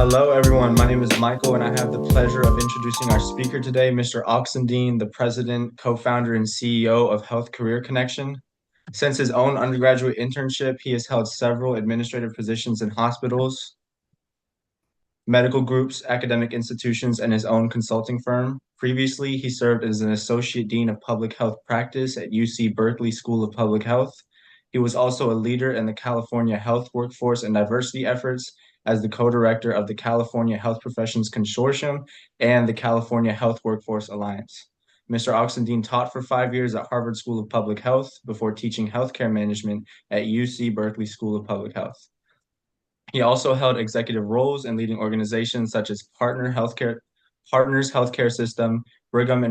Hello, everyone. My name is Michael, and I have the pleasure of introducing our speaker today, Mr. Oxendine, the president, co-founder, and CEO of Health Career Connection. Since his own undergraduate internship, he has held several administrative positions in hospitals, medical groups, academic institutions, and his own consulting firm. Previously, he served as an associate dean of public health practice at UC Berkeley School of Public Health. He was also a leader in the California Health Workforce and Diversity efforts as the co-director of the California Health Professions Consortium and the California Health Workforce Alliance. Mr. Oxendine taught for 5 years at Harvard School of Public Health before teaching healthcare management at UC Berkeley School of Public Health. He also held executive roles in leading organizations such as Partners Healthcare System, Brigham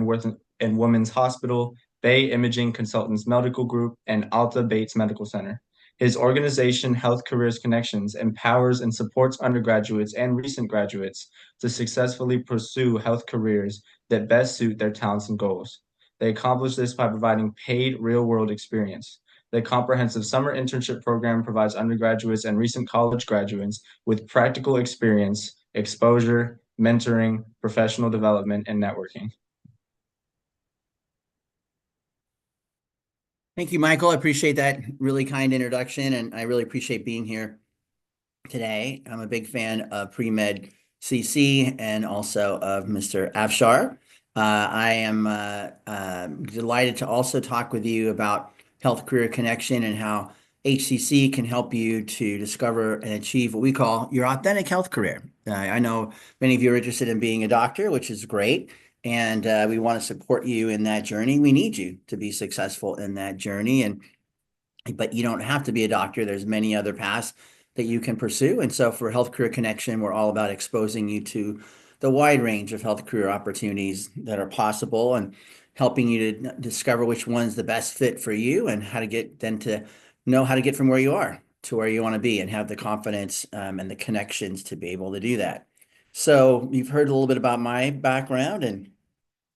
and Women's Hospital, Bay Imaging Consultants Medical Group, and Alta Bates Medical Center. His organization, Health Careers Connections, empowers and supports undergraduates and recent graduates to successfully pursue health careers that best suit their talents and goals. They accomplish this by providing paid real-world experience. The comprehensive summer internship program provides undergraduates and recent college graduates with practical experience, exposure, mentoring, professional development, and networking. Thank you, Michael. I appreciate that really kind introduction, and I really appreciate being here today. I'm a big fan of Pre-Med CC and also of Mr. Afshar. I am delighted to also talk with you about Health Career Connection and how HCC can help you to discover and achieve what we call your authentic health career. I know many of you are interested in being a doctor, which is great. And we want to support you in that journey. We need you to be successful in that journey. But you don't have to be a doctor. There's many other paths that you can pursue. And so for Health Career Connection, we're all about exposing you to the wide range of health career opportunities that are possible and helping you to discover which one's the best fit for you and how to get then to know how to get from where you are to where you want to be and have the confidence and the connections to be able to do that. So you've heard a little bit about my background, and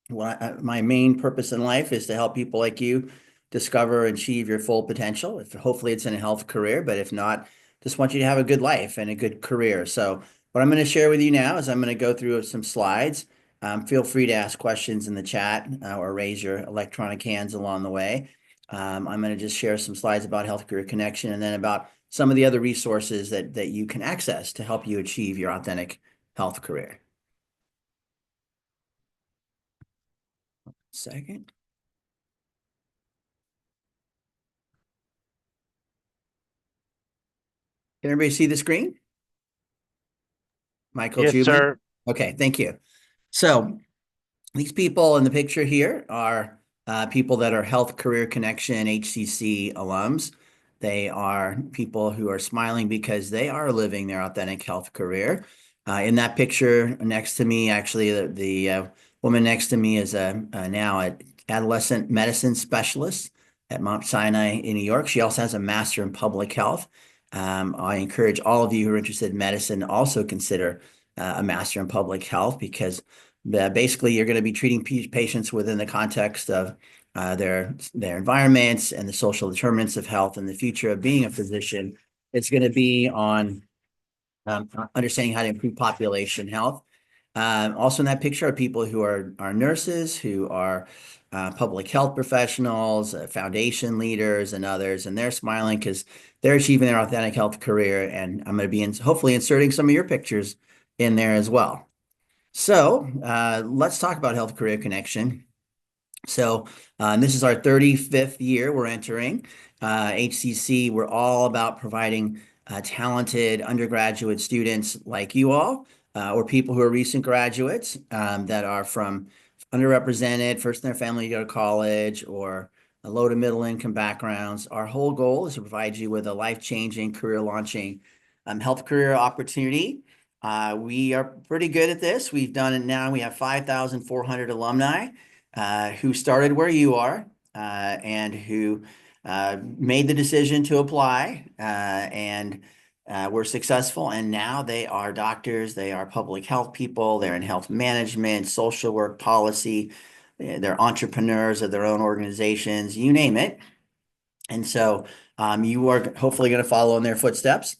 my main purpose in life is to help people like you discover and achieve your full potential. Hopefully it's in a health career, but if not, just want you to have a good life and a good career. So what I'm going to share with you now is I'm going to go through some slides. Feel free to ask questions in the chat or raise your electronic hands along the way. I'm going to just share some slides about Health Career Connection and then about some of the other resources that you can access to help you achieve your authentic health career. Second. Can everybody see the screen? Michael Yes, Jubin? sir. Okay, thank you. So these people in the picture here are people that are Health Career Connection HCC alums. They are people who are smiling because they are living their authentic health career. In that picture next to me, actually, the woman next to me is now an adolescent medicine specialist at Mount Sinai in New York. She also has a master in public health. I encourage all of you who are interested in medicine to also consider a master in public health, because basically you're going to be treating patients within the context of their environments and the social determinants of health, and the future of being a physician. It's going to be on understanding how to improve population health. Also in that picture are people who are nurses, who are public health professionals, foundation leaders, and others, and they're smiling because they're achieving their authentic health career. And I'm going to be hopefully inserting some of your pictures in there as well. So let's talk about Health Career Connection. So this is our 35th year we're entering. HCC, we're all about providing talented undergraduate students like you all, or people who are recent graduates that are from underrepresented, first in their family to go to college, or low to middle income backgrounds. Our whole goal is to provide you with a life-changing, career-launching health career opportunity. We are pretty good at this. We've done it now. We have 5,400 alumni who started where you are and who made the decision to apply and were successful. And now they are doctors, they are public health people, they're in health management, social work, policy, they're entrepreneurs of their own organizations, you name it. And so you are hopefully going to follow in their footsteps.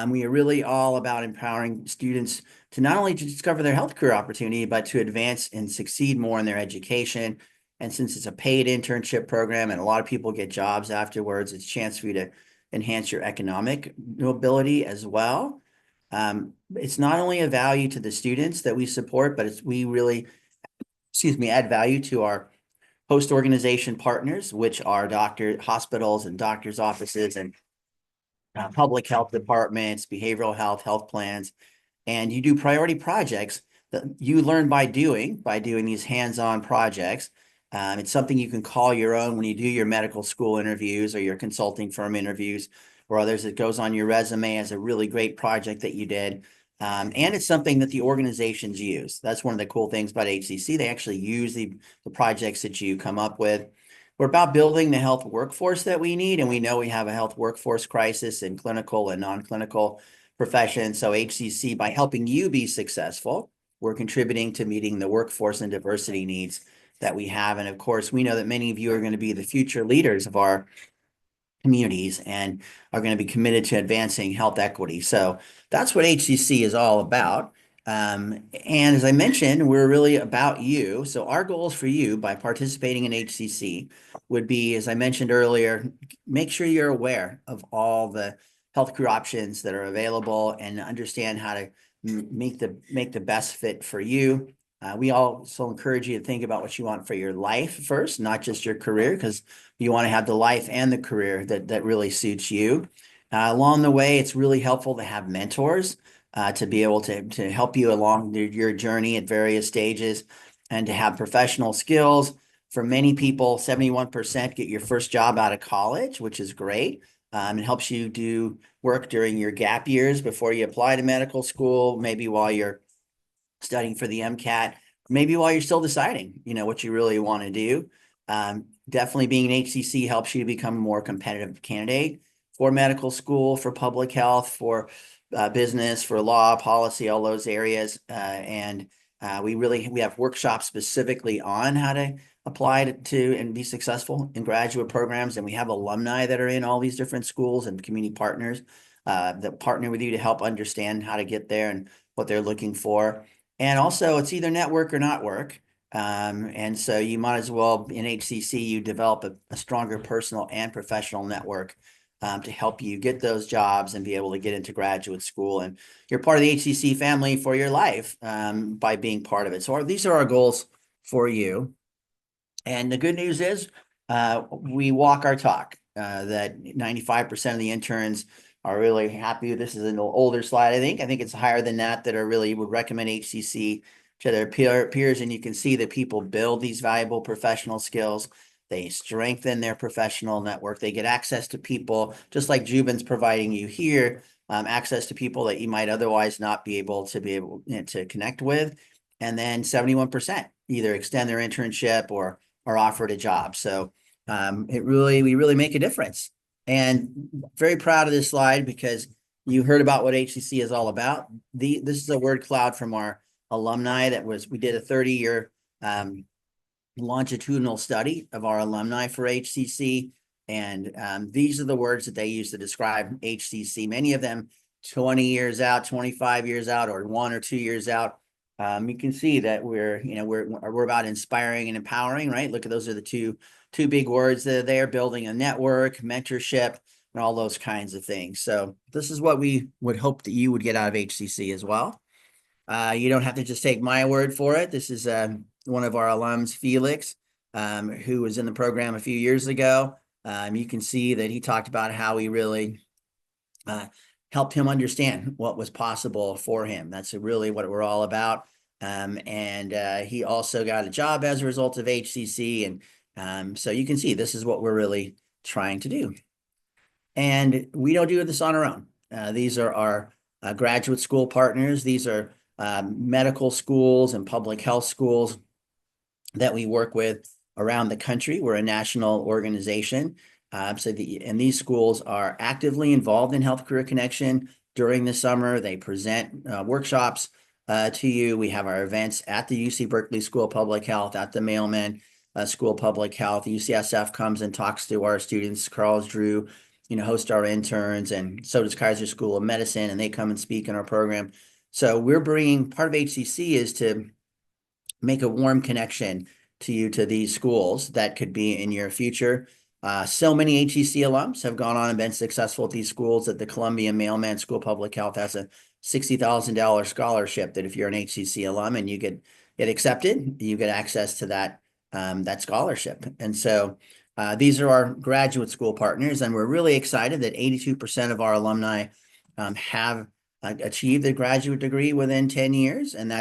We are really all about empowering students to not only to discover their health career opportunity, but to advance and succeed more in their education. And since it's a paid internship program and a lot of people get jobs afterwards, it's a chance for you to enhance your economic mobility as well. It's not only a value to the students that we support, but we really, add value to our host organization partners, which are hospitals and doctors' offices and public health departments, behavioral health, health plans, and you do priority projects that you learn by doing these hands-on projects. It's something you can call your own when you do your medical school interviews or your consulting firm interviews or others. It goes on your resume as a really great project that you did. And it's something that the organizations use. That's one of the cool things about HCC. They actually use the projects that you come up with. We're about building the health workforce that we need, and we know we have a health workforce crisis in clinical and non-clinical professions. So HCC, by helping you be successful, we're contributing to meeting the workforce and diversity needs that we have. And of course, we know that many of you are going to be the future leaders of our communities and are going to be committed to advancing health equity. So that's what HCC is all about. And as I mentioned, we're really about you. So our goals for you by participating in HCC would be, as I mentioned earlier, make sure you're aware of all the health career options that are available and understand how to make the best fit for you. We also encourage you to think about what you want for your life first, not just your career, because you want to have the life and the career that really suits you. Along the way, it's really helpful to have mentors to be able to help you along your journey at various stages and to have professional skills. For many people, 71% get your first job out of college, which is great. It helps you do work during your gap years before you apply to medical school, maybe while you're studying for the MCAT, maybe while you're still deciding, what you really want to do. Definitely being an HCC helps you to become a more competitive candidate for medical school, for public health, for business, for law, policy, all those areas. We have workshops specifically on how to apply to and be successful in graduate programs. And we have alumni that are in all these different schools and community partners that partner with you to help understand how to get there and what they're looking for. And also, it's either network or not work. And so you might as well, in HCC, you develop a stronger personal and professional network to help you get those jobs and be able to get into graduate school. And you're part of the HCC family for your life by being part of it. So these are our goals for you. And the good news is we walk our talk, that 95% of the interns are really happy. This is an older slide, I think. I think it's higher than that are really would recommend HCC to their peers. And you can see that people build these valuable professional skills. They strengthen their professional network. They get access to people, just like Jubin's providing you here, access to people that you might otherwise not be able to connect with. And then 71% either extend their internship or are offered a job. So we really make a difference. And very proud of this slide because you heard about what HCC is all about. This is a word cloud from our alumni we did a 30-year longitudinal study of our alumni for HCC. And these are the words that they use to describe HCC. Many of them 20 years out, 25 years out, or 1 or 2 years out. You can see that we're about inspiring and empowering, right? Look at those are the two big words that are there, building a network, mentorship, and all those kinds of things. So this is what we would hope that you would get out of HCC as well. You don't have to just take my word for it. This is one of our alums, Felix, who was in the program a few years ago. You can see that he talked about how we really helped him understand what was possible for him. That's really what we're all about. He also got a job as a result of HCC. And so you can see this is what we're really trying to do. And we don't do this on our own. These are our graduate school partners. These are medical schools and public health schools that we work with around the country. We're a national organization. And these schools are actively involved in Health Career Connection during the summer. They present workshops to you. We have our events at the UC Berkeley School of Public Health, at the Mailman School of Public Health. UCSF comes and talks to our students. Carl's Drew host our interns, and so does Kaiser School of Medicine, and they come and speak in our program. So we're bringing, part of HCC is to make a warm connection to you to these schools that could be in your future. So many HEC alums have gone on and been successful at these schools that the Columbia Mailman School of Public Health has a $60,000 scholarship that if you're an HCC alum and you get accepted, you get access to that scholarship. And so these are our graduate school partners, and we're really excited that 82% of our alumni have achieved a graduate degree within 10 years. And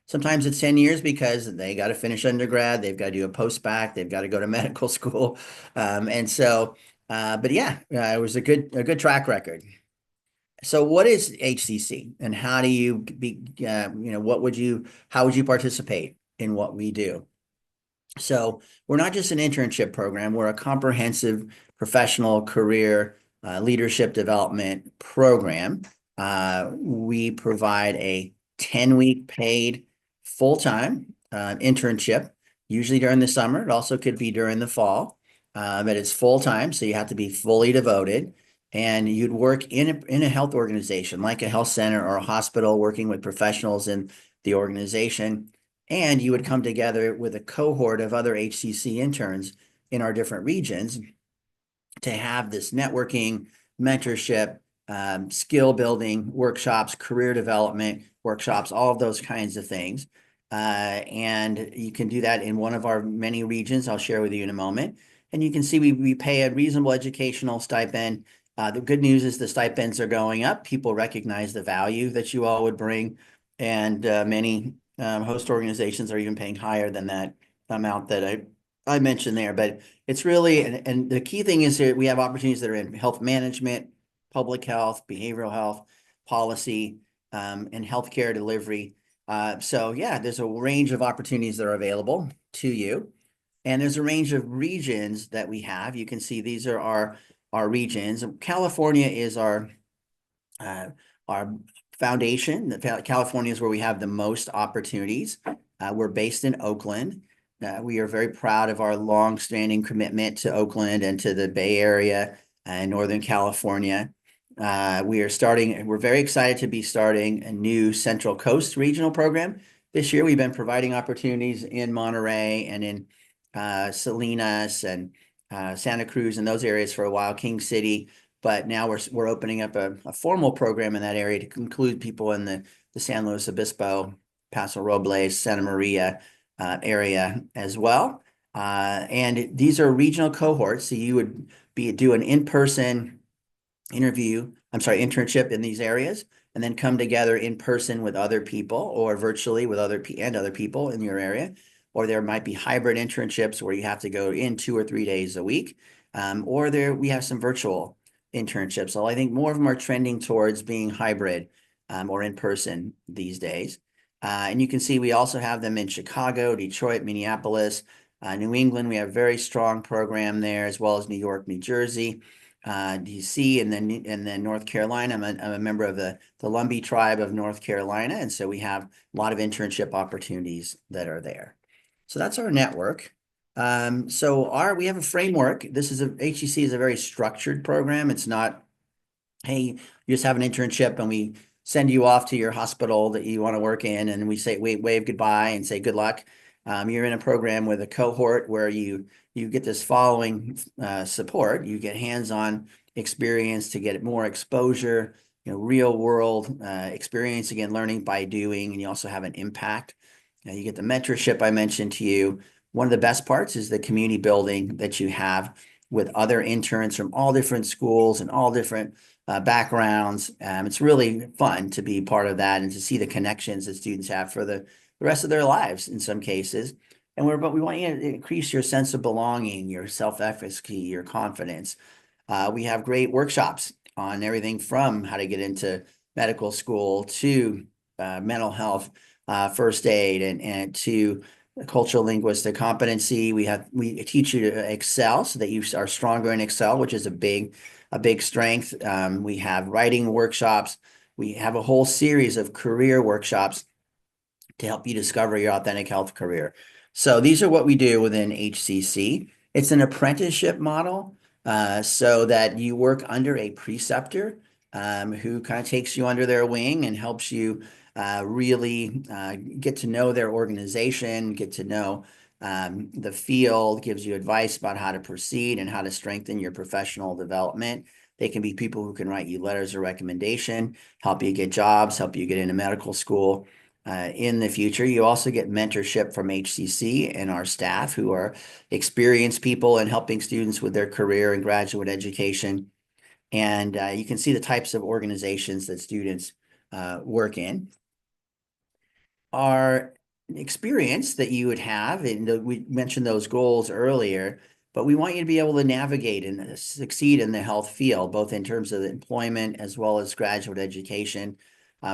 sometimes it's 10 years because they got to finish undergrad, they've got to do a post-bac, they've got to go to medical school. But yeah, it was a good track record. So what is HCC, and how do you how would you participate in what we do? So we're not just an internship program, we're a comprehensive professional career leadership development program. We provide a 10-week paid full-time internship, usually during the summer. It also could be during the fall, but it's full-time, so you have to be fully devoted. And you'd work in a health organization, like a health center or a hospital, working with professionals in the organization. And you would come together with a cohort of other HCC interns in our different regions to have this networking, mentorship, skill building workshops, career development workshops, all of those kinds of things. And you can do that in one of our many regions I'll share with you in a moment. And you can see we pay a reasonable educational stipend. The good news is the stipends are going up. People recognize the value that you all would bring, and many host organizations are even paying higher than that amount that I mentioned there. But it's really, and the key thing is that we have opportunities that are in health management, public health, behavioral health, policy, and healthcare delivery. So yeah, there's a range of opportunities that are available to you. And there's a range of regions that we have. You can see these are our regions. California is our foundation. California is where we have the most opportunities. We're based in Oakland. We are very proud of our long-standing commitment to Oakland and to the Bay Area and Northern California. We're very excited to be starting a new Central Coast regional program. This year, we've been providing opportunities in Monterey and in Salinas and Santa Cruz and those areas for a while, King City. But now we're opening up a formal program in that area to include people in the San Luis Obispo, Paso Robles, Santa Maria area as well. And these are regional cohorts. So you would do an in-person internship in these areas, and then come together in person with other people, or virtually with other people in your area. Or there might be hybrid internships where you have to go in 2 or 3 days a week. Or we have some virtual internships. So I think more of them are trending towards being hybrid or in person these days. And you can see we also have them in Chicago, Detroit, Minneapolis, New England. We have a very strong program there, as well as New York, New Jersey, DC, and then North Carolina. I'm a member of the Lumbee tribe of North Carolina, and so we have a lot of internship opportunities that are there. So that's our network. We have a framework. HEC is a very structured program. It's not, hey, you just have an internship and we send you off to your hospital that you want to work in, and we say, wave goodbye and say good luck. You're in a program with a cohort where you get this following support. You get hands-on experience to get more exposure, real world experience, again, learning by doing, and you also have an impact. You get the mentorship I mentioned to you. One of the best parts is the community building that you have with other interns from all different schools and all different backgrounds. It's really fun to be part of that and to see the connections that students have for the rest of their lives in some cases. But we want you to increase your sense of belonging, your self-efficacy, your confidence. We have great workshops on everything from how to get into medical school to mental health, first aid, and to cultural linguistic competency. We teach you to excel so that you are stronger in Excel, which is a big strength. We have writing workshops. We have a whole series of career workshops to help you discover your authentic health career. So these are what we do within HCC. It's an apprenticeship model. so that you work under a preceptor who kind of takes you under their wing and helps you really get to know their organization, get to know the field, gives you advice about how to proceed and how to strengthen your professional development. They can be people who can write you letters of recommendation, help you get jobs, help you get into medical school. In the future, you also get mentorship from HCC and our staff who are experienced people in helping students with their career and graduate education. And you can see the types of organizations that students work in. Our experience that you would have, and we mentioned those goals earlier, but we want you to be able to navigate and succeed in the health field, both in terms of employment as well as graduate education.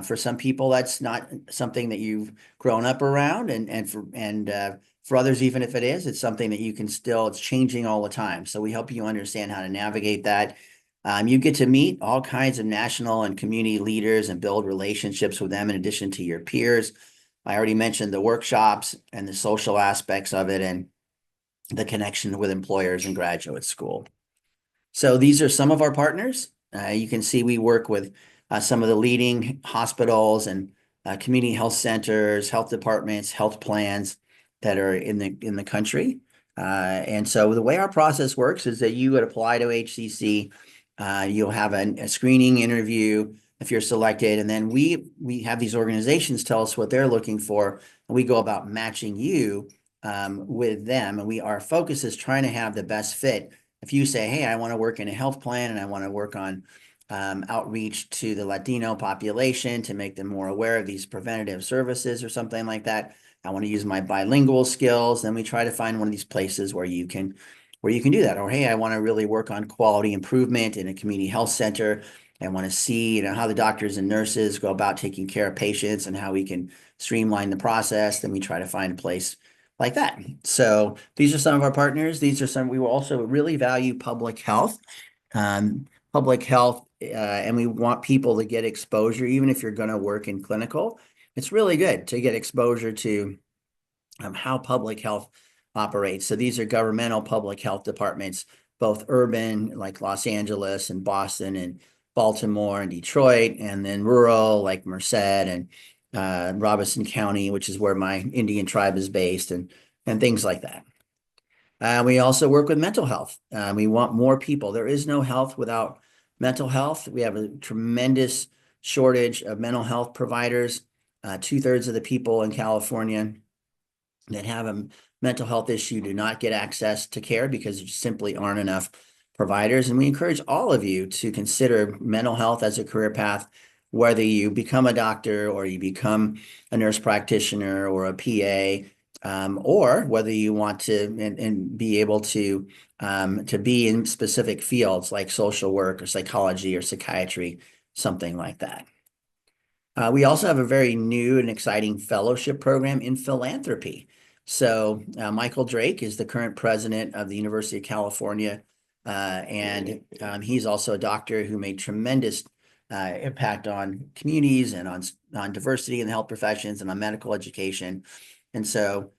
For some people, that's not something that you've grown up around, and for others, even if it is, it's something that you can still, it's changing all the time. So we help you understand how to navigate that. You get to meet all kinds of national and community leaders and build relationships with them in addition to your peers. I already mentioned the workshops and the social aspects of it and the connection with employers and graduate school. So these are some of our partners. You can see we work with some of the leading hospitals and community health centers, health departments, health plans that are in the country. And so the way our process works is that you would apply to HCC. You'll have a screening interview if you're selected, and then we have these organizations tell us what they're looking for, and we go about matching you with them. And our focus is trying to have the best fit. If you say, hey, I want to work in a health plan and I want to work on outreach to the Latino population to make them more aware of these preventative services or something like that, I want to use my bilingual skills, then we try to find one of these places where you can do that. Or, hey, I want to really work on quality improvement in a community health center. I want to see, how the doctors and nurses go about taking care of patients and how we can streamline the process. Then we try to find a place like that. So these are some of our partners. These are some, we will also really value public health. Public health, and we want people to get exposure, even if you're going to work in clinical. It's really good to get exposure to how public health operates. So these are governmental public health departments, both urban, like Los Angeles and Boston and Baltimore and Detroit, and then rural, like Merced and Robeson County, which is where my Indian tribe is based, and things like that. We also work with mental health. We want more people. There is no health without mental health. We have a tremendous shortage of mental health providers. 2/3 of the people in California that have a mental health issue do not get access to care because there simply aren't enough providers. And we encourage all of you to consider mental health as a career path, whether you become a doctor or you become a nurse practitioner or a PA, or whether you want to and be able to be in specific fields like social work or psychology or psychiatry, something like that. We also have a very new and exciting fellowship program in philanthropy. So Michael Drake is the current president of the University of California, and he's also a doctor who made tremendous impact on communities and on diversity in the health professions and on medical education. And so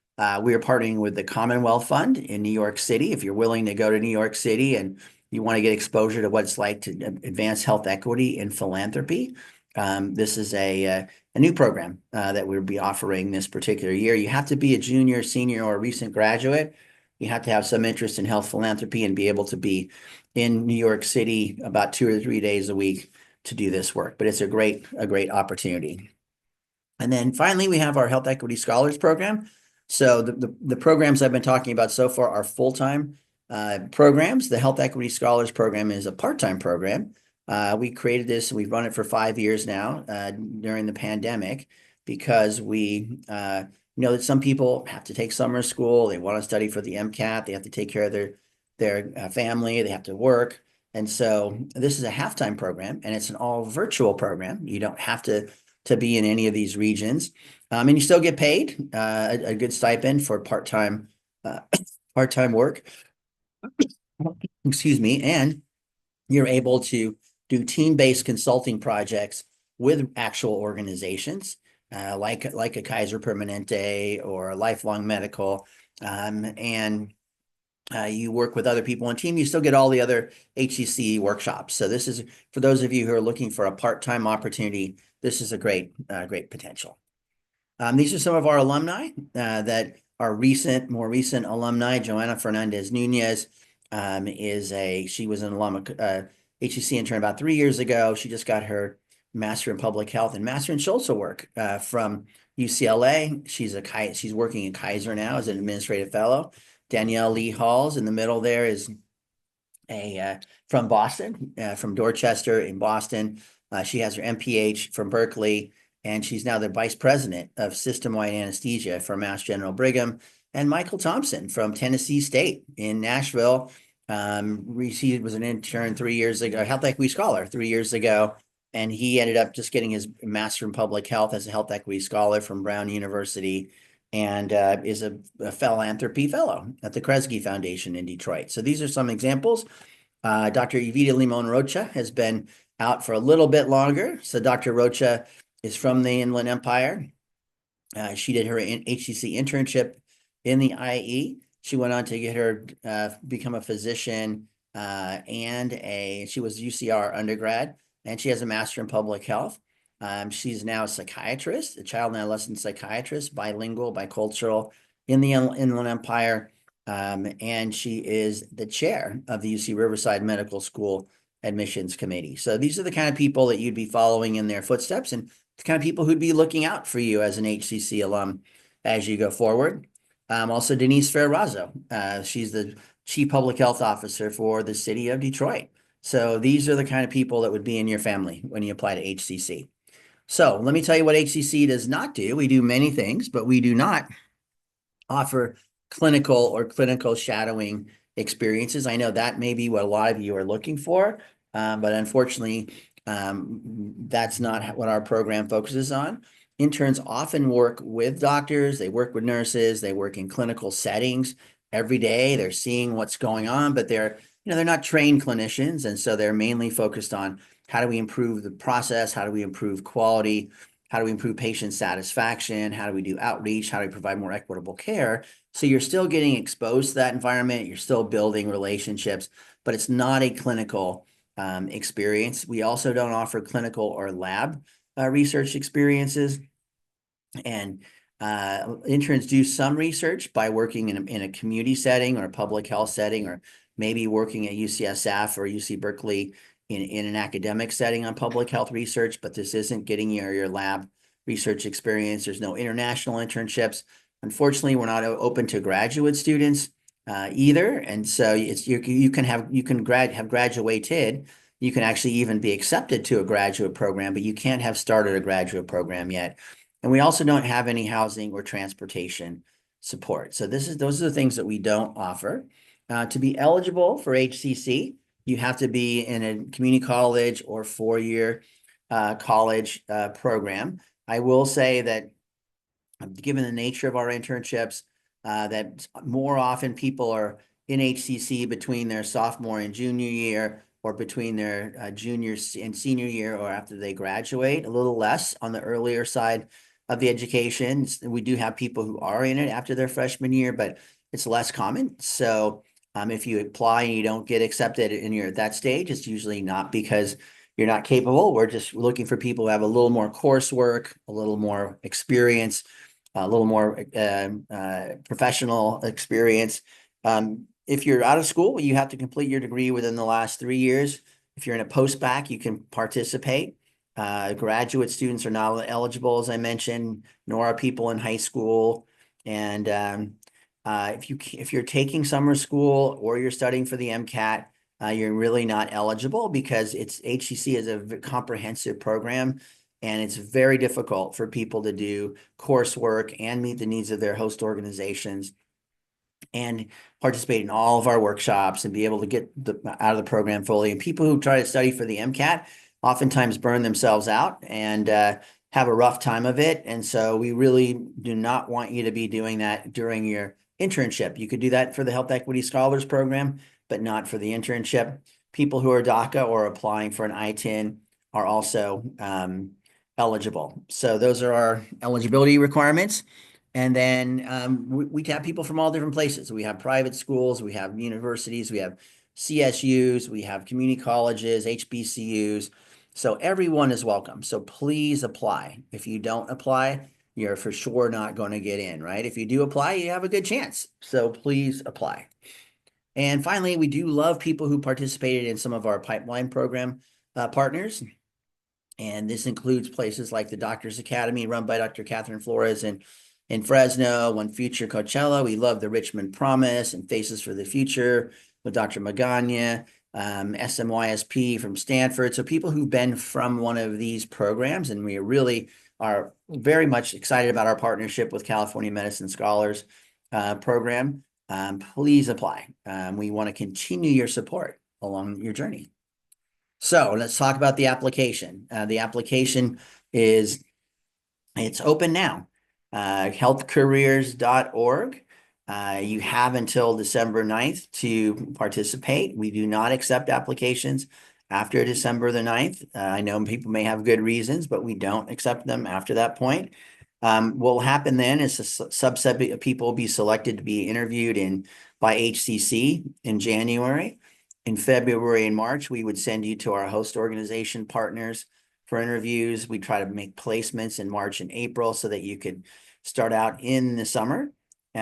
we are partnering with the Commonwealth Fund in New York City. If you're willing to go to New York City and you want to get exposure to what it's like to advance health equity in philanthropy, this is a new program that we'll be offering this particular year. You have to be a junior, senior, or a recent graduate. You have to have some interest in health philanthropy and be able to be in New York City about 2 or 3 days a week to do this work. But it's a great opportunity. And then finally, we have our Health Equity Scholars Program. So the programs I've been talking about so far are full-time programs. The Health Equity Scholars Program is a part-time program. We created this, and we've run it for 5 years now during the pandemic because we know that some people have to take summer school. They want to study for the MCAT. They have to take care of their family. They have to work. And so this is a half-time program, and it's an all virtual program. You don't have to be in any of these regions. And you still get paid a good stipend for part-time work. Excuse me. And you're able to do team-based consulting projects with actual organizations like a Kaiser Permanente or a Lifelong Medical. And You work with other people on team. You still get all the other HCC workshops. So this is for those of you who are looking for a part-time opportunity. This is a great potential. These are some of our alumni that are more recent alumni. Joanna Fernandez Nunez she was an HCC intern about 3 years ago. She just got her Master in Public Health and Master in Social Work from UCLA. She's working in Kaiser now as an administrative fellow. Danielle Lee Halls in the middle there is from Boston, from Dorchester in Boston. She has her MPH from Berkeley, and she's now the vice president of system-wide anesthesia for Mass General Brigham. And Michael Thompson from Tennessee State in Nashville. He was an intern 3 years ago, health equity scholar 3 years ago, and he ended up just getting his master in public health as a health equity scholar from Brown University, and is a philanthropy fellow at the Kresge Foundation in Detroit. So these are some examples. Dr. Evita Limon Rocha has been out for a little bit longer. So Dr. Rocha is from the Inland Empire. She did her HCC internship in the IE. She went on to get her become a physician she was UCR undergrad, and she has a master in public health. She's now a psychiatrist, a child and adolescent psychiatrist, bilingual, bicultural in the Inland Empire. And she is the chair of the UC Riverside Medical School Admissions Committee. So these are the kind of people that you'd be following in their footsteps, and the kind of people who'd be looking out for you as an HCC alum as you go forward. Also, Denise Ferrazzo. She's the Chief Public Health Officer for the city of Detroit. So these are the kind of people that would be in your family when you apply to HCC. So let me tell you what HCC does not do. We do many things, but we do not offer clinical shadowing experiences. I know that may be what a lot of you are looking for, but unfortunately, that's not what our program focuses on. Interns often work with doctors, they work with nurses, they work in clinical settings every day. They're seeing what's going on, but they're not trained clinicians, and so they're mainly focused on how do we improve the process, how do we improve quality, how do we improve patient satisfaction, how do we do outreach, how do we provide more equitable care. So you're still getting exposed to that environment, you're still building relationships, but it's not a clinical experience. We also don't offer clinical or lab research experiences. And interns do some research by working in a community setting or a public health setting, or maybe working at UCSF or UC Berkeley in an academic setting on public health research, but this isn't getting your lab research experience. There's no international internships. Unfortunately, we're not open to graduate students either. And so you can have graduated. You can actually even be accepted to a graduate program, but you can't have started a graduate program yet. And we also don't have any housing or transportation support. So those are the things that we don't offer. To be eligible for HCC, you have to be in a community college or four-year college program. I will say that given the nature of our internships, that more often people are in HCC between their sophomore and junior year, or between their junior and senior year, or after they graduate, a little less on the earlier side of the education. We do have people who are in it after their freshman year, but it's less common. So if you apply and you don't get accepted and you're at that stage, it's usually not because you're not capable. We're just looking for people who have a little more coursework, a little more experience, a little more professional experience. If you're out of school, you have to complete your degree within the last 3 years. If you're in a post-bac, you can participate. Graduate students are not eligible, as I mentioned, nor are people in high school. And if you're taking summer school or you're studying for the MCAT, you're really not eligible, because HCC is a comprehensive program, and it's very difficult for people to do coursework and meet the needs of their host organizations and participate in all of our workshops and be able to get out of the program fully. And people who try to study for the MCAT oftentimes burn themselves out and have a rough time of it. And so we really do not want you to be doing that during your internship. You could do that for the Health Equity Scholars Program, but not for the internship. People who are DACA or applying for an I-10 are also eligible. So those are our eligibility requirements. And then we have people from all different places. We have private schools, we have universities, we have CSUs, we have community colleges, HBCUs. So everyone is welcome. So please apply. If you don't apply, you're for sure not going to get in, right? If you do apply, you have a good chance. So please apply. And finally, we do love people who participated in some of our pipeline program partners. And this includes places like the Doctors Academy run by Dr. Catherine Flores in Fresno, One Future Coachella. We love the Richmond Promise and Faces for the Future with Dr. Magana, SMYSP from Stanford. So people who've been from one of these programs, and we really are very much excited about our partnership with California Medicine Scholars program. Please apply. We want to continue your support along your journey. So let's talk about the application. The application it's open now. Healthcareers.org. You have until December 9th to participate. We do not accept applications after December the 9th. I know people may have good reasons, but we don't accept them after that point. What will happen then is a subset of people will be selected to be interviewed by HCC in January. In February and March, we would send you to our host organization partners for interviews. We try to make placements in March and April so that you could start out in the summer. You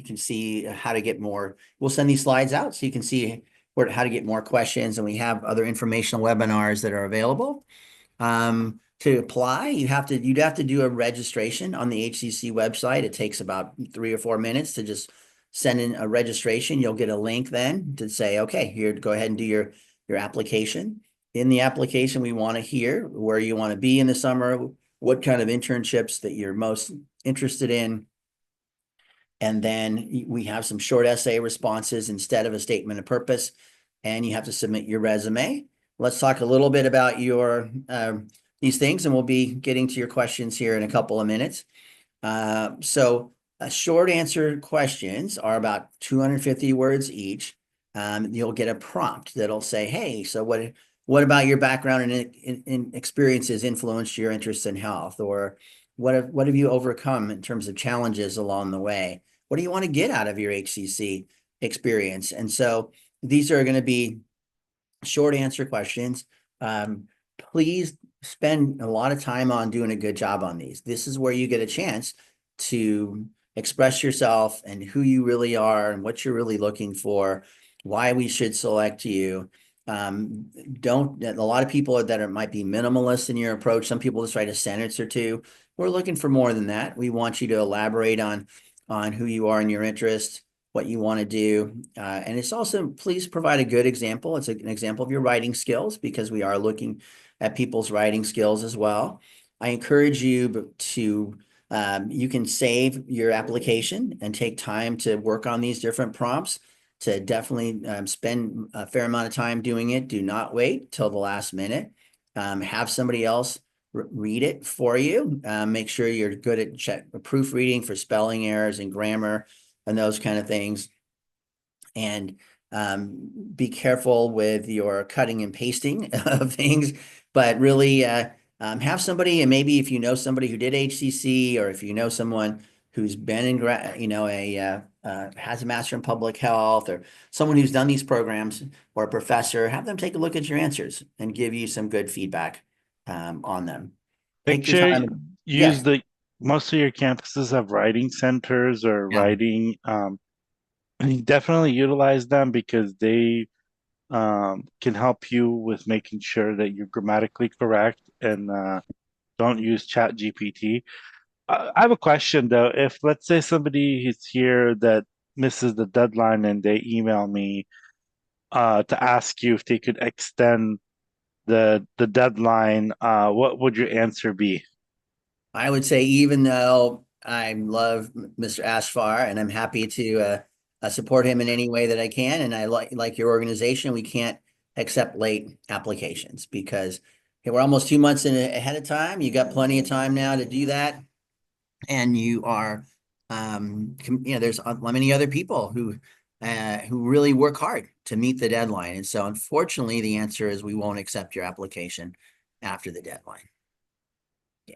can see how to get more. We'll send these slides out so you can see how to get more questions. And we have other informational webinars that are available. To apply, you'd have to do a registration on the HCC website. It takes about 3 or 4 minutes to just send in a registration. You'll get a link then to say, okay, here, go ahead and do your application. In the application, we want to hear where you want to be in the summer, what kind of internships that you're most interested in. And then we have some short essay responses instead of a statement of purpose. And you have to submit your resume. Let's talk a little bit about these things, and we'll be getting to your questions here in a couple of minutes. Short answer questions are about 250 words each. You'll get a prompt that'll say, hey, so what about your background and experiences influenced your interest in health? Or what have you overcome in terms of challenges along the way? What do you want to get out of your HCC experience? And so these are going to be short answer questions. Please spend a lot of time on doing a good job on these. This is where you get a chance to express yourself and who you really are and what you're really looking for, why we should select you. A lot of people that might be minimalist in your approach. Some people just write a sentence or two. We're looking for more than that. We want you to elaborate on who you are and your interests, what you want to do. And it's also, please provide a good example. It's an example of your writing skills, because we are looking at people's writing skills as well. I encourage you to, you can save your application and take time to work on these different prompts, to definitely spend a fair amount of time doing it. Do not wait till the last minute. Have somebody else read it for you. Make sure you're good at proofreading for spelling errors and grammar and those kind of things. And be careful with your cutting and pasting of things, but really have somebody, and maybe if you know somebody who did HCC, or if you know someone who's been in has a master in public health, or someone who's done these programs, or a professor, have them take a look at your answers and give you some good feedback on them. Make Take your sure time. use Yes. most of your campuses have writing centers or Yeah. writing, definitely utilize them, because they can help you with making sure that you're grammatically correct, and don't use Chat GPT. I have a question though. If, let's say, somebody is here that misses the deadline and they email me to ask you if they could extend the deadline, what would your answer be? I would say, even though I love Mr. Ashfar and I'm happy to support him in any way that I can, and I like your organization, we can't accept late applications, because we're almost 2 months ahead of time. You got plenty of time now to do that, and you are, there's many other people who really work hard to meet the deadline, and so unfortunately, the answer is we won't accept your application after the deadline.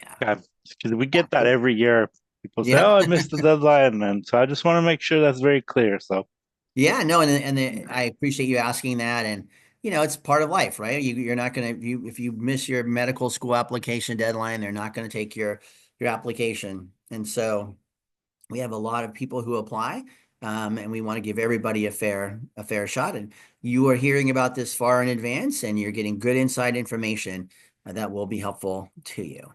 Yeah. Okay. Because we get that every year. People say, Yeah. "Oh, I missed the deadline," and so I just want to make sure that's very clear. So, Yeah, no, I appreciate you asking that. And it's part of life, right? You're not gonna if you miss your medical school application deadline, they're not gonna take your application. And so we have a lot of people who apply, and we want to give everybody a fair shot. And you are hearing about this far in advance, and you're getting good inside information that will be helpful to you.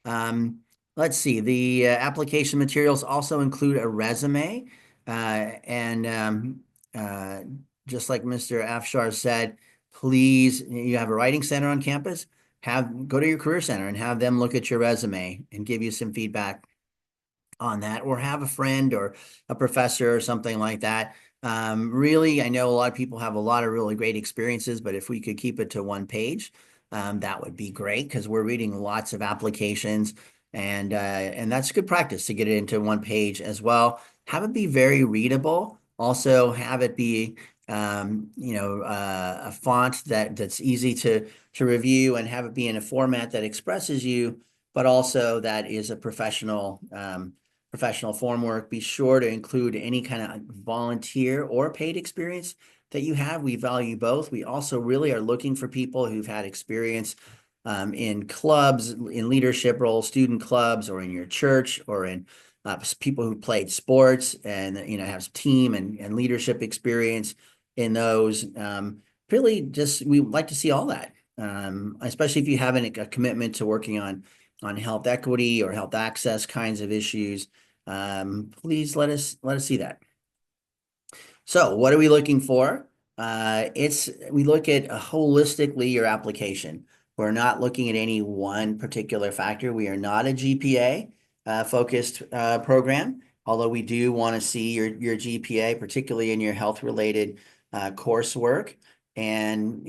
Um, let's see, the application materials also include a resume. And uh, just like Mr. Afshar said, please, you have a writing center on campus, go to your career center and have them look at your resume and give you some feedback on that, or have a friend or a professor or something like that. Really, I know a lot of people have a lot of really great experiences, but if we could keep it to one page, that would be great, because we're reading lots of applications, and that's good practice to get it into one page as well. Have it be very readable. Also, have it be a font that's easy to review, and have it be in a format that expresses you, but also that is a professional form work. Be sure to include any kind of volunteer or paid experience that you have. We value both. We also really are looking for people who've had experience in clubs, in leadership roles, student clubs, or in your church, or in people who played sports and have team and leadership experience in those. Really, just we like to see all that, especially if you have a commitment to working on health equity or health access kinds of issues. Please let us see that. So what are we looking for? We look at holistically your application. We're not looking at any one particular factor. We are not a GPA focused program, although we do want to see your GPA, particularly in your health related coursework. And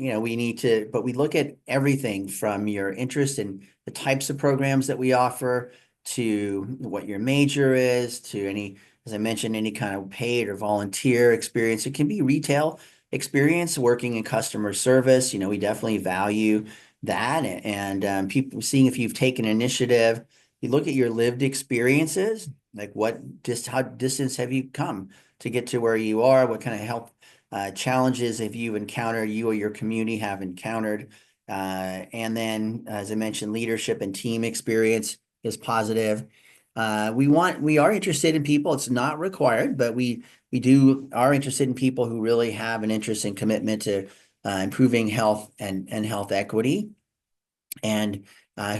but we look at everything from your interest in the types of programs that we offer, to what your major is, to as I mentioned, any kind of paid or volunteer experience. It can be retail experience, working in customer service. We definitely value that. And people seeing if you've taken initiative. You look at your lived experiences, like how distance have you come to get to where you are? What kind of health challenges have you encountered, you or your community have encountered? And then, as I mentioned, leadership and team experience is positive. We are interested in people. It's not required, but we are interested in people who really have an interest and commitment to improving health and health equity, and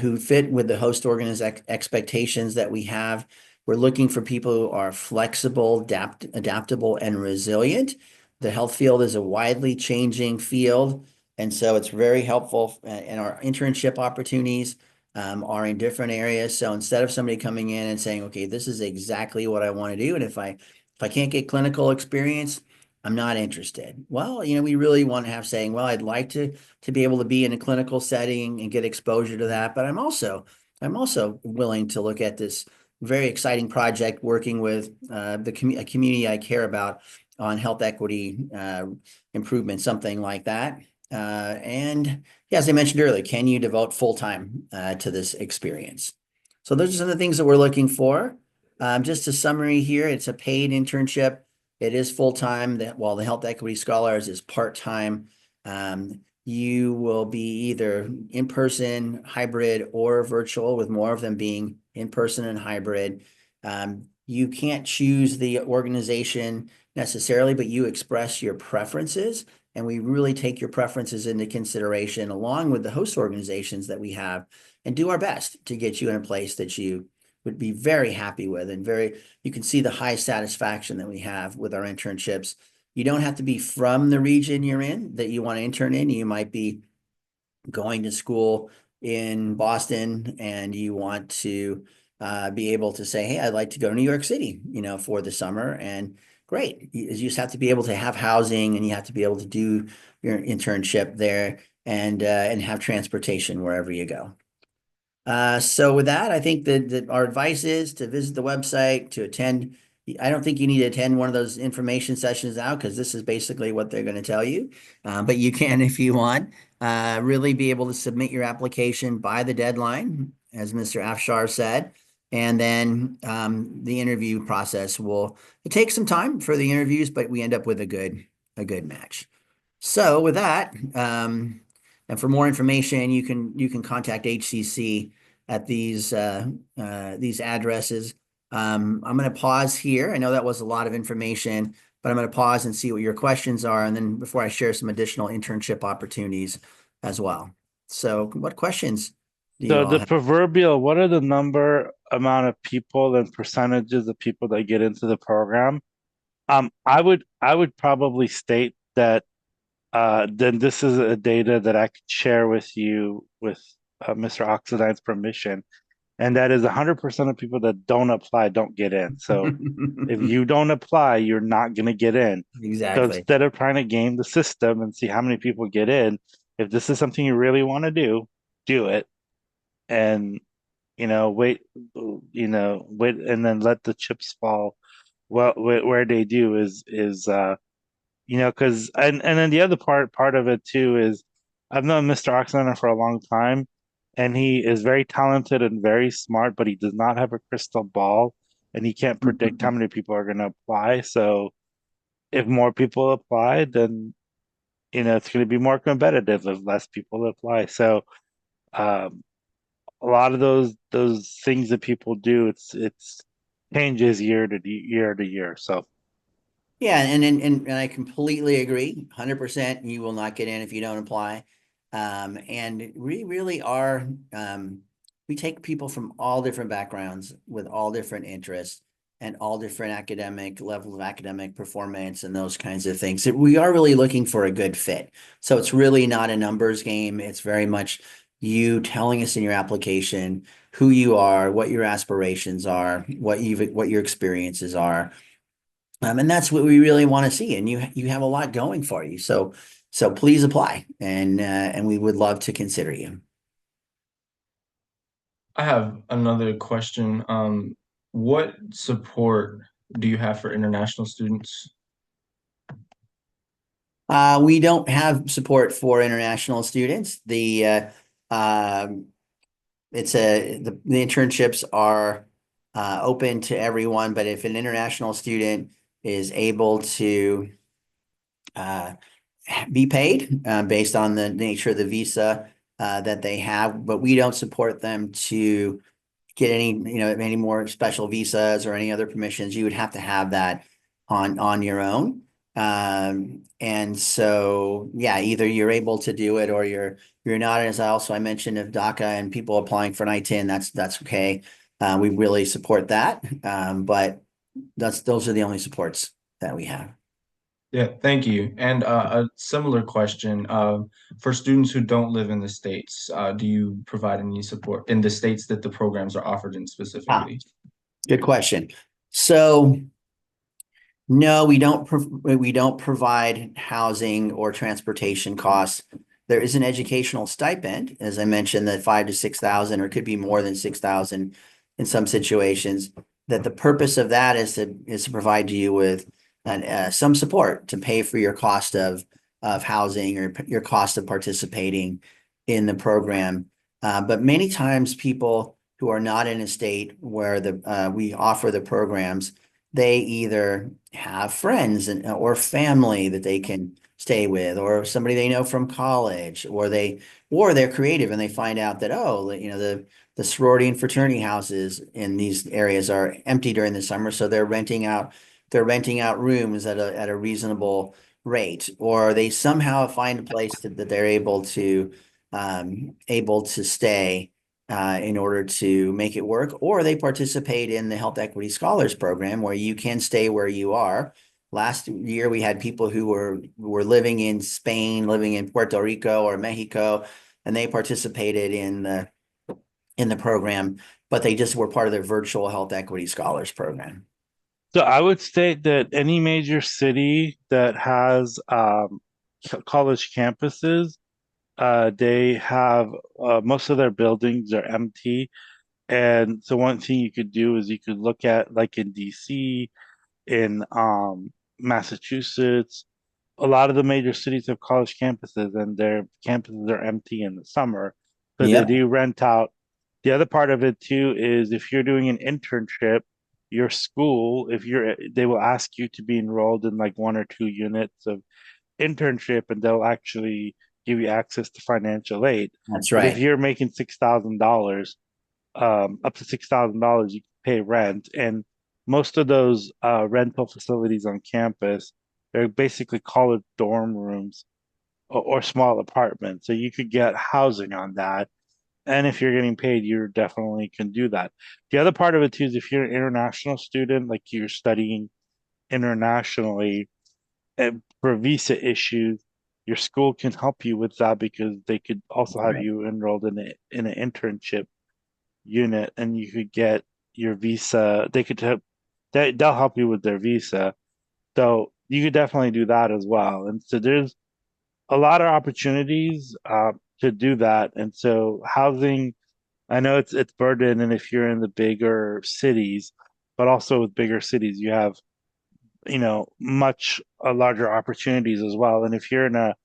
who fit with the host organization expectations that we have. We're looking for people who are flexible, adaptable, and resilient. The health field is a widely changing field, and so it's very helpful. And our internship opportunities are in different areas. So instead of somebody coming in and saying, "Okay, this is exactly what I want to do, and if I can't get clinical experience, I'm not interested." Well, we really want to have saying, "Well, I'd like to be able to be in a clinical setting and get exposure to that, but I'm also willing to look at this very exciting project working with a community I care about on health equity improvement," something like that. And yeah, as I mentioned earlier, can you devote full time to this experience? So those are some of the things that we're looking for. Just a summary here: it's a paid internship. It is full time, while the Health Equity Scholars is part time. You will be either in person, hybrid, or virtual, with more of them being in person and hybrid. You can't choose the organization necessarily, but you express your preferences, and we really take your preferences into consideration along with the host organizations that we have, and do our best to get you in a place that you would be very happy with, and you can see the high satisfaction that we have with our internships. You don't have to be from the region you're in that you want to intern in. You might be going to school in Boston and you want to be able to say, "Hey, I'd like to go to New York City, for the summer." And great. You just have to be able to have housing, and you have to be able to do your internship there, and have transportation wherever you go. So with that, I think that our advice is to visit the website, to attend. I don't think you need to attend one of those information sessions now, because this is basically what they're going to tell you. But you can, if you want, really be able to submit your application by the deadline. as Mr. Afshar said. And then the interview process it takes some time for the interviews, but we end up with a good match. So with that, and for more information, you can contact HCC at these addresses. I'm going to pause here. I know that was a lot of information, but I'm going to pause and see what your questions are, and then before I share some additional internship opportunities as well. So, what questions do you So all the have? proverbial, what are the amount of people and percentages of people that get into the program? I would probably state that then this is a data that I could share with you with Mr. Oxidine's permission, and that is 100% of people that don't apply don't get in. So if you don't apply, you're not going to get in. So Exactly. instead of trying to game the system and see how many people get in, if this is something you really want to do it. And wait, wait, and then let the chips fall. Well, where they do is because and then the other part of it too is I've known Mr. Oxender for a long time, and he is very talented and very smart, but he does not have a crystal ball, and he can't predict how many people are going to apply. So if more people apply, then it's going to be more competitive if less people apply. So um, a lot of those things that people do, it's changes year to year. So Yeah, and I completely agree. 100% you will not get in if you don't apply. And we really are we take people from all different backgrounds with all different interests and all different academic level of academic performance and those kinds of things. So we are really looking for a good fit. So it's really not a numbers game. It's very much you telling us in your application who you are, what your aspirations are, what your experiences are, and that's what we really want to see. And you have a lot going for you. So please apply, and we would love to consider you. I have another question. What support do you have for international students? We don't have support for international students. Um, the internships are open to everyone, but if an international student is able to uh, be paid based on the nature of the visa that they have, but we don't support them to get any more special visas or any other permissions. You would have to have that on your own. And so yeah, either you're able to do it or you're not. As I mentioned of DACA and people applying for an I-10, that's okay. We really support that. But those are the only supports that we have. Yeah, thank you. And a similar question, for students who don't live in the States, do you provide any support in the states that the programs are offered in Ah, specifically? good question. So no, we don't provide housing or transportation costs. There is an educational stipend, as I mentioned, that 5 to 6 thousand, or it could be more than 6,000 in some situations. That the purpose of that is to provide you with some support to pay for your cost of housing or your cost of participating in the program. But many times people who are not in a state where we offer the programs, they either have friends or family that they can stay with, or somebody they know from college, or they're creative and they find out that, oh, the sorority and fraternity houses in these areas are empty during the summer, so they're renting out rooms at a reasonable rate, or they somehow find a place that they're able to stay in order to make it work, or they participate in the Health Equity Scholars Program where you can stay where you are. Last year, we had people who were living in Spain, living in Puerto Rico or Mexico, and they participated in the program, but they just were part of the virtual Health Equity Scholars Program. So I would state that any major city that has college campuses, they have most of their buildings are empty. And so one thing you could do is you could look at like in DC, in Massachusetts, a lot of the major cities have college campuses, and their campuses are empty in the summer. So they Yep. do rent out The other part of it too is if you're doing an internship, your school, if you're, they will ask you to be enrolled in like 1 or 2 units of internship, and they'll actually give you access to financial aid. That's But if right. you're making $6,000, up to $6,000, you can pay rent, and most of those rental facilities on campus, they're basically college dorm rooms or small apartments. So you could get housing on that. And if you're getting paid, you definitely can do that. The other part of it too is if you're an international student, like you're studying internationally, and for visa issues, your school can help you with that because they could also have Right. you enrolled in an internship unit, and you could get your visa. They could help. They'll help you with their visa. So you could definitely do that as well. And so there's a lot of opportunities to do that. And so housing, I know it's burden, and if you're in the bigger cities, but also with bigger cities, you have, much larger opportunities as well. And if you're in a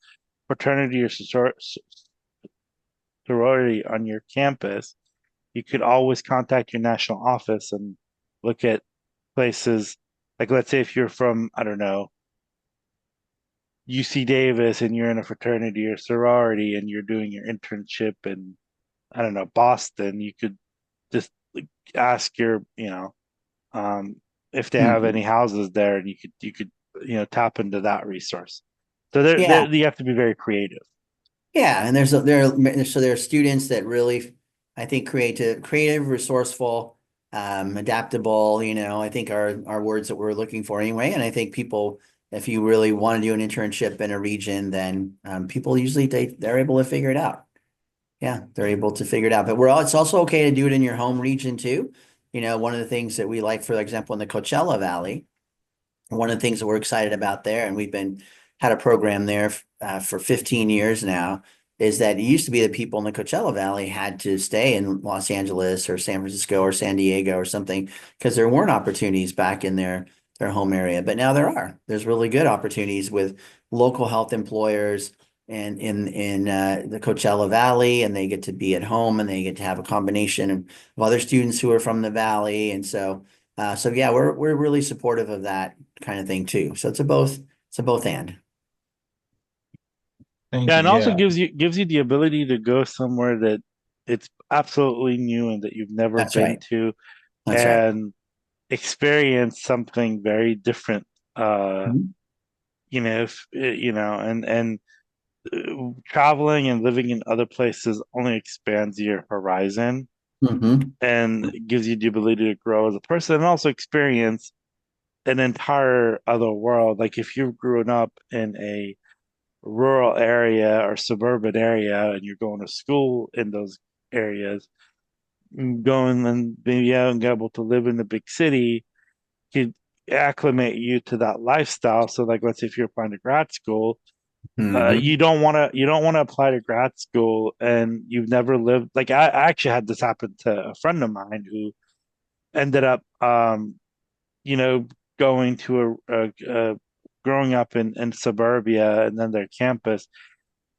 fraternity or sorority on your campus, you could always contact your national office and look at places. Like, let's say if you're from, I don't know, UC Davis and you're in a fraternity or sorority and you're doing your internship in, I don't know, Boston, you could just like, ask um, if they have any Mhm. houses there, and you could tap into that resource. So Yeah. you have to be very creative. Yeah, and there are students that really, I think, creative, resourceful, adaptable. I think are words that we're looking for anyway. And I think people, if you really want to do an internship in a region, then people usually they're able to figure it out. Yeah, they're able to figure it out. But it's also okay to do it in your home region too. One of the things that we like, for example, in the Coachella Valley. One of the things that we're excited about there, and we've been had a program there for 15 years now, is that it used to be that people in the Coachella Valley had to stay in Los Angeles or San Francisco or San Diego or something because there weren't opportunities back in their home area. But now there are. There's really good opportunities with local health employers and in the Coachella Valley, and they get to be at home and they get to have a combination of other students who are from the valley, and so yeah, we're really supportive of that kind of thing too. So it's a both and. Thank Yeah, you. and also Yeah. gives you the ability to go somewhere that it's absolutely new and that you've never That's been right. to, That's right. and experience something very different. Mhm. Traveling and living in other places only expands your horizon Mhm. and gives you the ability to grow as a person and also experience an entire other world. Like if you've grown up in a rural area or suburban area and you're going to school in those areas, going and being able to live in the big city could acclimate you to that lifestyle. So like let's say if you're applying to grad school, Mhm. you don't want to apply to grad school and you've never lived. Like I actually had this happen to a friend of mine who ended up you know going to a growing up in suburbia, and then their campus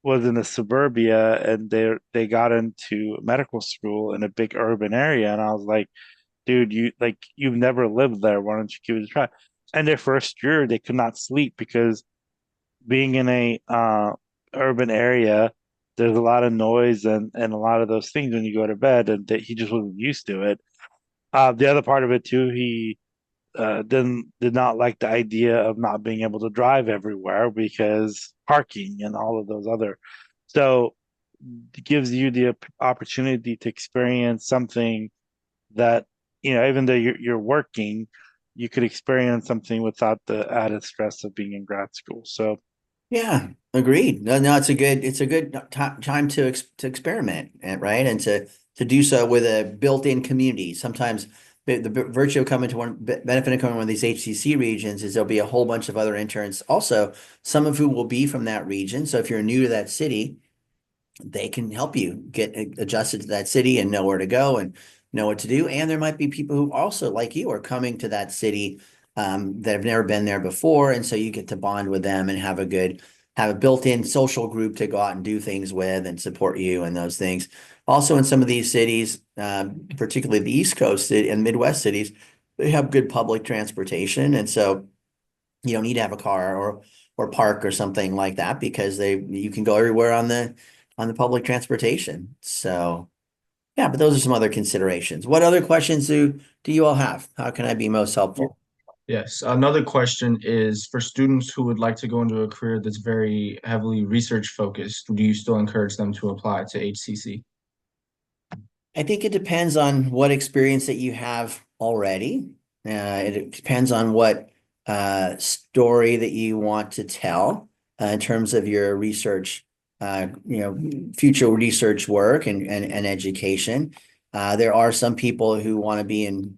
was in a suburbia, and they got into medical school in a big urban area, and I was like, dude, you've never lived there, why don't you give it a try? And their first year they could not sleep because being in a urban area, there's a lot of noise and a lot of those things when you go to bed, and that he just wasn't used to it. The other part of it too, he did not like the idea of not being able to drive everywhere because parking and all of those other. So it gives you the opportunity to experience something that, even though you're working, you could experience something without the added stress of being in grad school. So Yeah, agreed. No, no, it's a good time to experiment, right? And to do so with a built-in community. Sometimes the virtue of coming to benefit of coming to one of these HCC regions is there'll be a whole bunch of other interns also, some of who will be from that region. So if you're new to that city, they can help you get adjusted to that city and know where to go and know what to do. And there might be people who also, like you, are coming to that city that have never been there before, and so you get to bond with them and have have a built-in social group to go out and do things with and support you and those things. Also, in some of these cities, particularly the East Coast and Midwest cities, they have good public transportation, and so you don't need to have a car or park or something like that because you can go everywhere on the public transportation. So yeah, but those are some other considerations. What other questions do you all have? How can I be most helpful? Yes. Another question is for students who would like to go into a career that's very heavily research focused, do you still encourage them to apply to HCC? I think it depends on what experience that you have already. It depends on what story that you want to tell in terms of your research, future research work and education. There are some people who want to be in,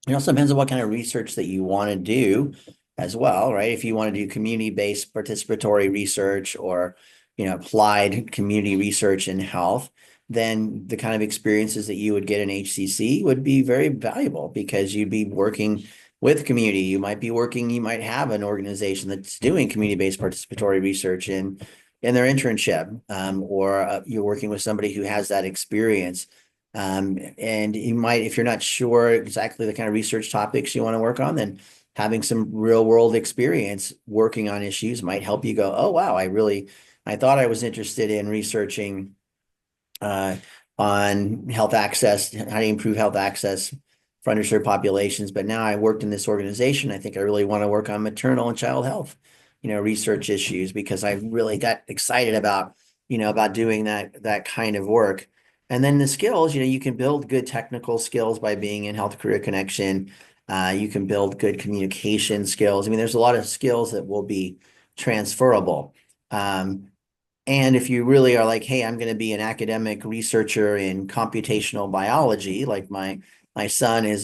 depends on what kind of research that you want to do as well, right? If you want to do community-based participatory research or, applied community research in health, then the kind of experiences that you would get in HCC would be very valuable because you'd be working with community. You might have an organization that's doing community-based participatory research in their internship, or you're working with somebody who has that experience. And you might, if you're not sure exactly the kind of research topics you want to work on, then having some real world experience working on issues might help you go, oh, wow, I thought I was interested in researching uh, on health access, how to improve health access for underserved populations. But now I worked in this organization. I think I really want to work on maternal and child health, research issues because I really got excited about doing that kind of work. And then the skills, you can build good technical skills by being in Health Career Connection. You can build good communication skills. I mean, there's a lot of skills that will be transferable. And if you really are like, hey, I'm going to be an academic researcher in computational biology, like my son is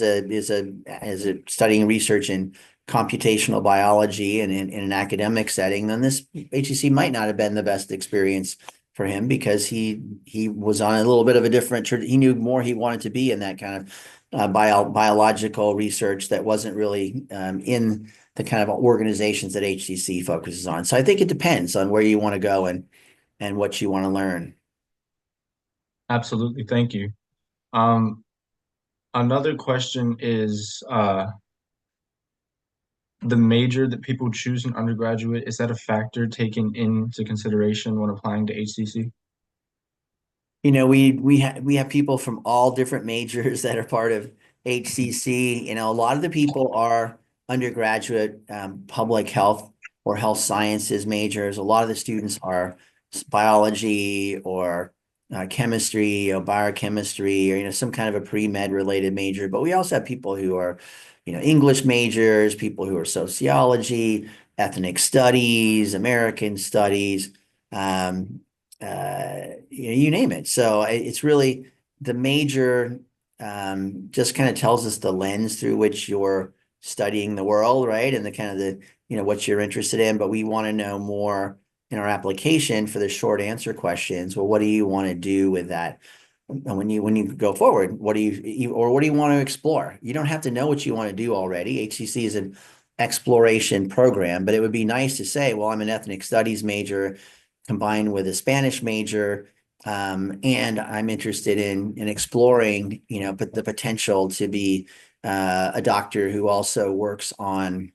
studying research in computational biology and in an academic setting, then this HEC might not have been the best experience for him because he was on a little bit of a different, he knew more he wanted to be in that kind of biological research that wasn't really in the kind of organizations that HCC focuses on. So I think it depends on where you want to go and what you want to learn. Absolutely. Thank you. Um, Another question is the major that people choose in undergraduate, is that a factor taken into consideration when applying to HCC? We have people from all different majors that are part of HCC. A lot of the people are undergraduate public health or health sciences majors. A lot of the students are biology or chemistry or biochemistry or some kind of a pre-med related major. But we also have people who are English majors, people who are sociology, ethnic studies, American studies. Um, you name it. So it's really the major just kind of tells us the lens through which you're studying the world, right? And the kind of what you're interested in. But we want to know more in our application for the short answer questions. Well, what do you want to do with that? And when you go forward, what do you want to explore? You don't have to know what you want to do already. HCC is an exploration program, but it would be nice to say, well, I'm an ethnic studies major combined with a Spanish major. And I'm interested in exploring, but the potential to be a doctor who also works on,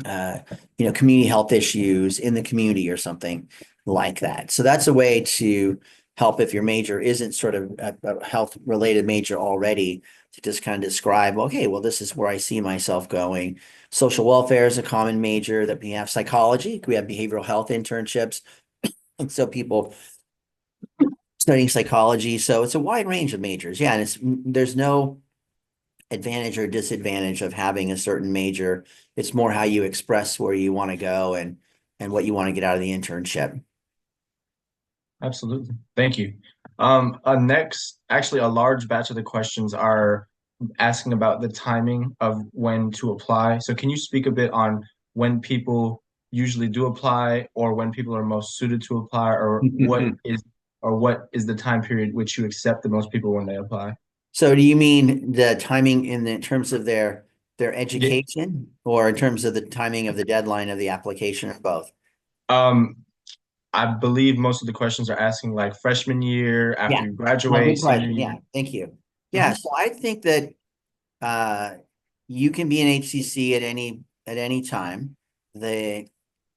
community health issues in the community or something like that. So that's a way to help if your major isn't sort of a health related major already to just kind of describe, okay, well, this is where I see myself going. Social welfare is a common major that we have. Psychology, we have behavioral health internships. And so people studying psychology. So it's a wide range of majors. Yeah. And there's no advantage or disadvantage of having a certain major. It's more how you express where you want to go and what you want to get out of the internship. Absolutely. Thank you. Actually, a large batch of the questions are asking about the timing of when to apply. So can you speak a bit on when people usually do apply or when people are most suited to apply or what is the time period which you accept the most people when they apply? So do you mean the timing in terms of their Yeah. education or in terms of the timing of the deadline of the application or both? I believe most of the questions are asking like freshman year, after Yeah. you Oh, graduate, good senior question. year. Yeah, thank you. Yeah, Mhm. so I think that uh, you can be an HCC at any time. The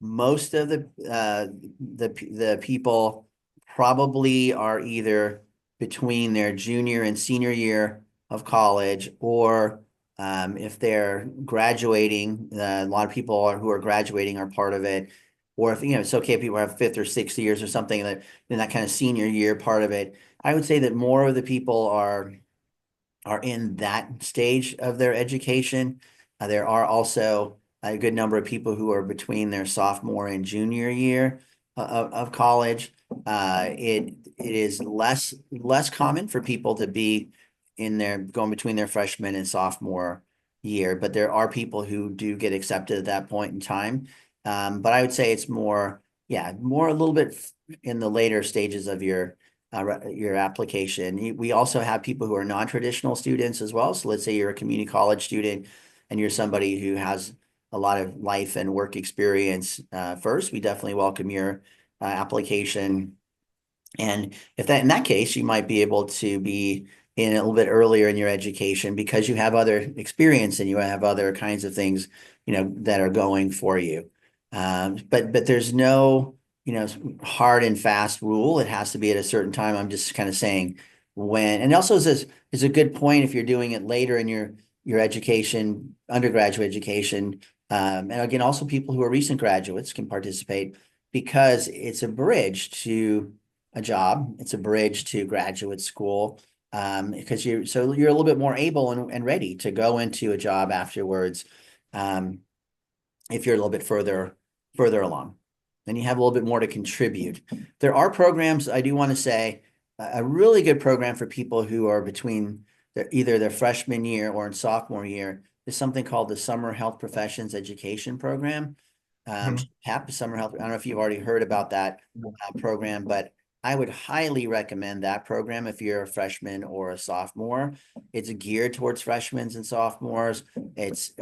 most of the people probably are either between their junior and senior year of college, or if they're graduating, a lot of people who are graduating are part of it. Or if it's okay if people have fifth or sixth years or something, that in that kind of senior year part of it. I would say that more of the people are in that stage of their education. There are also a good number of people who are between their sophomore and junior year of college. It is less common for people to be in their going between their freshman and sophomore year, but there are people who do get accepted at that point in time. But I would say it's more, yeah, more a little bit in the later stages of your application. We also have people who are non-traditional students as well. So let's say you're a community college student and you're somebody who has a lot of life and work experience first. We definitely welcome your application. And if that in that case, you might be able to be in a little bit earlier in your education because you have other experience and you have other kinds of things, that are going for you. But there's no, hard and fast rule. It has to be at a certain time. I'm just kind of saying when, and also is a good point if you're doing it later in your education, undergraduate education. And again, also people who are recent graduates can participate because it's a bridge to a job. It's a bridge to graduate school, because you're a little bit more able and ready to go into a job afterwards, um, if you're a little bit further along. Then you have a little bit more to contribute. There are programs, I do want to say, a really good program for people who are between either their freshman year or in sophomore year is something called the Summer Health Professions Education Program. Mhm. HAP, Summer Health. I don't know if you've already heard about that program, but I would highly recommend that program if you're a freshman or a sophomore. It's geared towards freshmen and sophomores. It's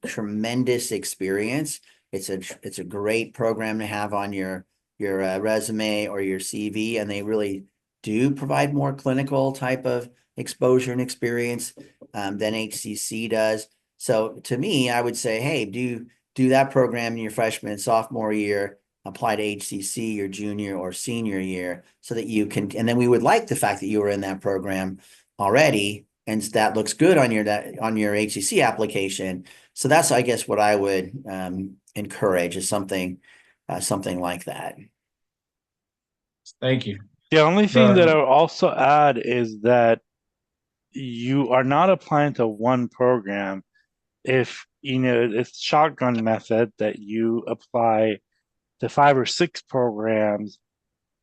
tremendous experience. It's a great program to have on your resume or your CV, and they really do provide more clinical type of exposure and experience than HCC does. So to me, I would say, hey, do that program in your freshman and sophomore year, apply to HCC your junior or senior year so that you can, and then we would like the fact that you were in that program already, and that looks good on your HCC application. So that's, I guess, what I would encourage is something like that. Thank you. The only thing that I The would also add is that you are not applying to one program. If it's shotgun method that you apply to 5 or 6 programs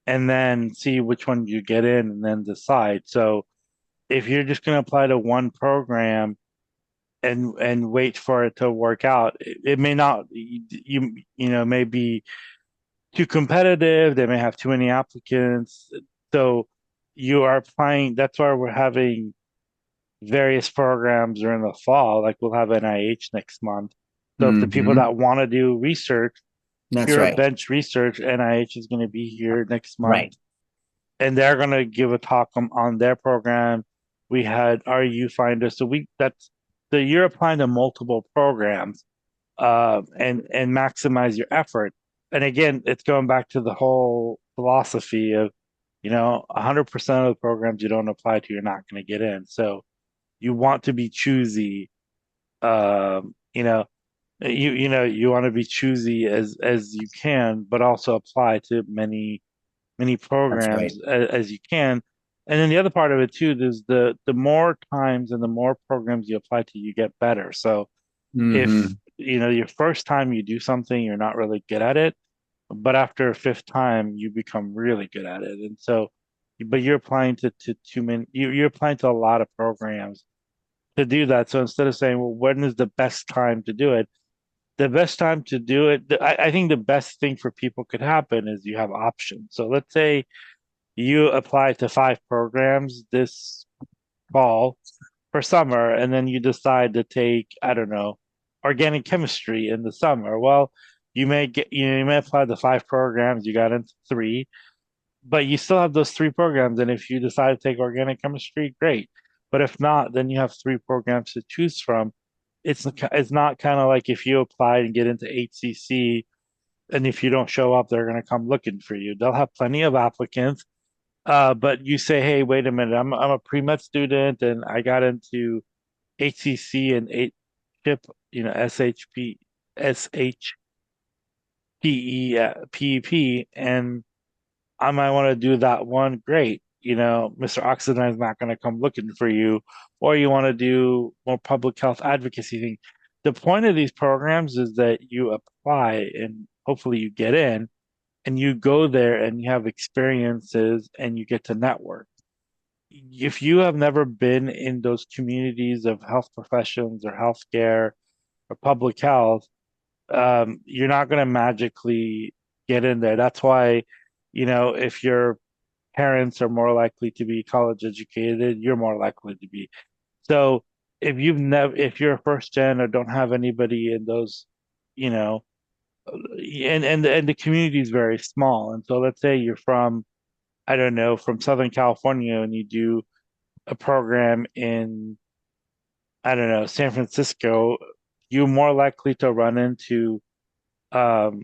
and then see which one you get in and then decide. So if you're just going to apply to one program and wait for it to work out, it may not, may be too competitive. They may have too many applicants. So you are applying. That's why we're having various programs during the fall. Like we'll have NIH next month. So if the people Mm-hmm. that want to do research, That's pure right. bench research, NIH is going to be here next month, Right. and they're going to give a talk on their program. We had RU Finder, so you're applying to multiple programs, and maximize your effort. And again, it's going back to the whole philosophy of, 100% of the programs you don't apply to, you're not going to get in. So you want to be choosy. Um, you know, you want to be choosy as you can, but also apply to many That's right. programs as you can. And then the other part of it too is the more times and the more programs you apply to, you get better. So if Mm-hmm. your first time you do something, you're not really good at it, but after a fifth time, you become really good at it. And so, but you're applying to too many, you're applying to a lot of programs to do that. So instead of saying, well, when is the best time to do it? The best time to do it, I think the best thing for people could happen is you have options. So let's say you apply to 5 programs this fall for summer, and then you decide to take, I don't know, organic chemistry in the summer. Well, you may apply the 5 programs, you got into 3, but you still have those 3 programs. And if you decide to take organic chemistry, great. But if not, then you have 3 programs to choose from. It's not kind of like if you apply and get into HCC, and if you don't show up, they're going to come looking for you. They'll have plenty of applicants. But you say, hey, wait a minute, I'm a pre-med student and I got into HCC and chip, SHP, PEP, and I might want to do that one. Great. Mr. Oxendine is not going to come looking for you, or you want to do more public health advocacy thing. The point of these programs is that you apply and hopefully you get in and you go there and you have experiences and you get to network. If you have never been in those communities of health professions or healthcare or public health, you're not going to magically get in there. That's why, if your parents are more likely to be college educated, you're more likely to be. So if you're first gen or don't have anybody in those, you know, and the community is very small. And so let's say you're from, I don't know, from Southern California and you do a program in, I don't know, San Francisco, you're more likely to run into um,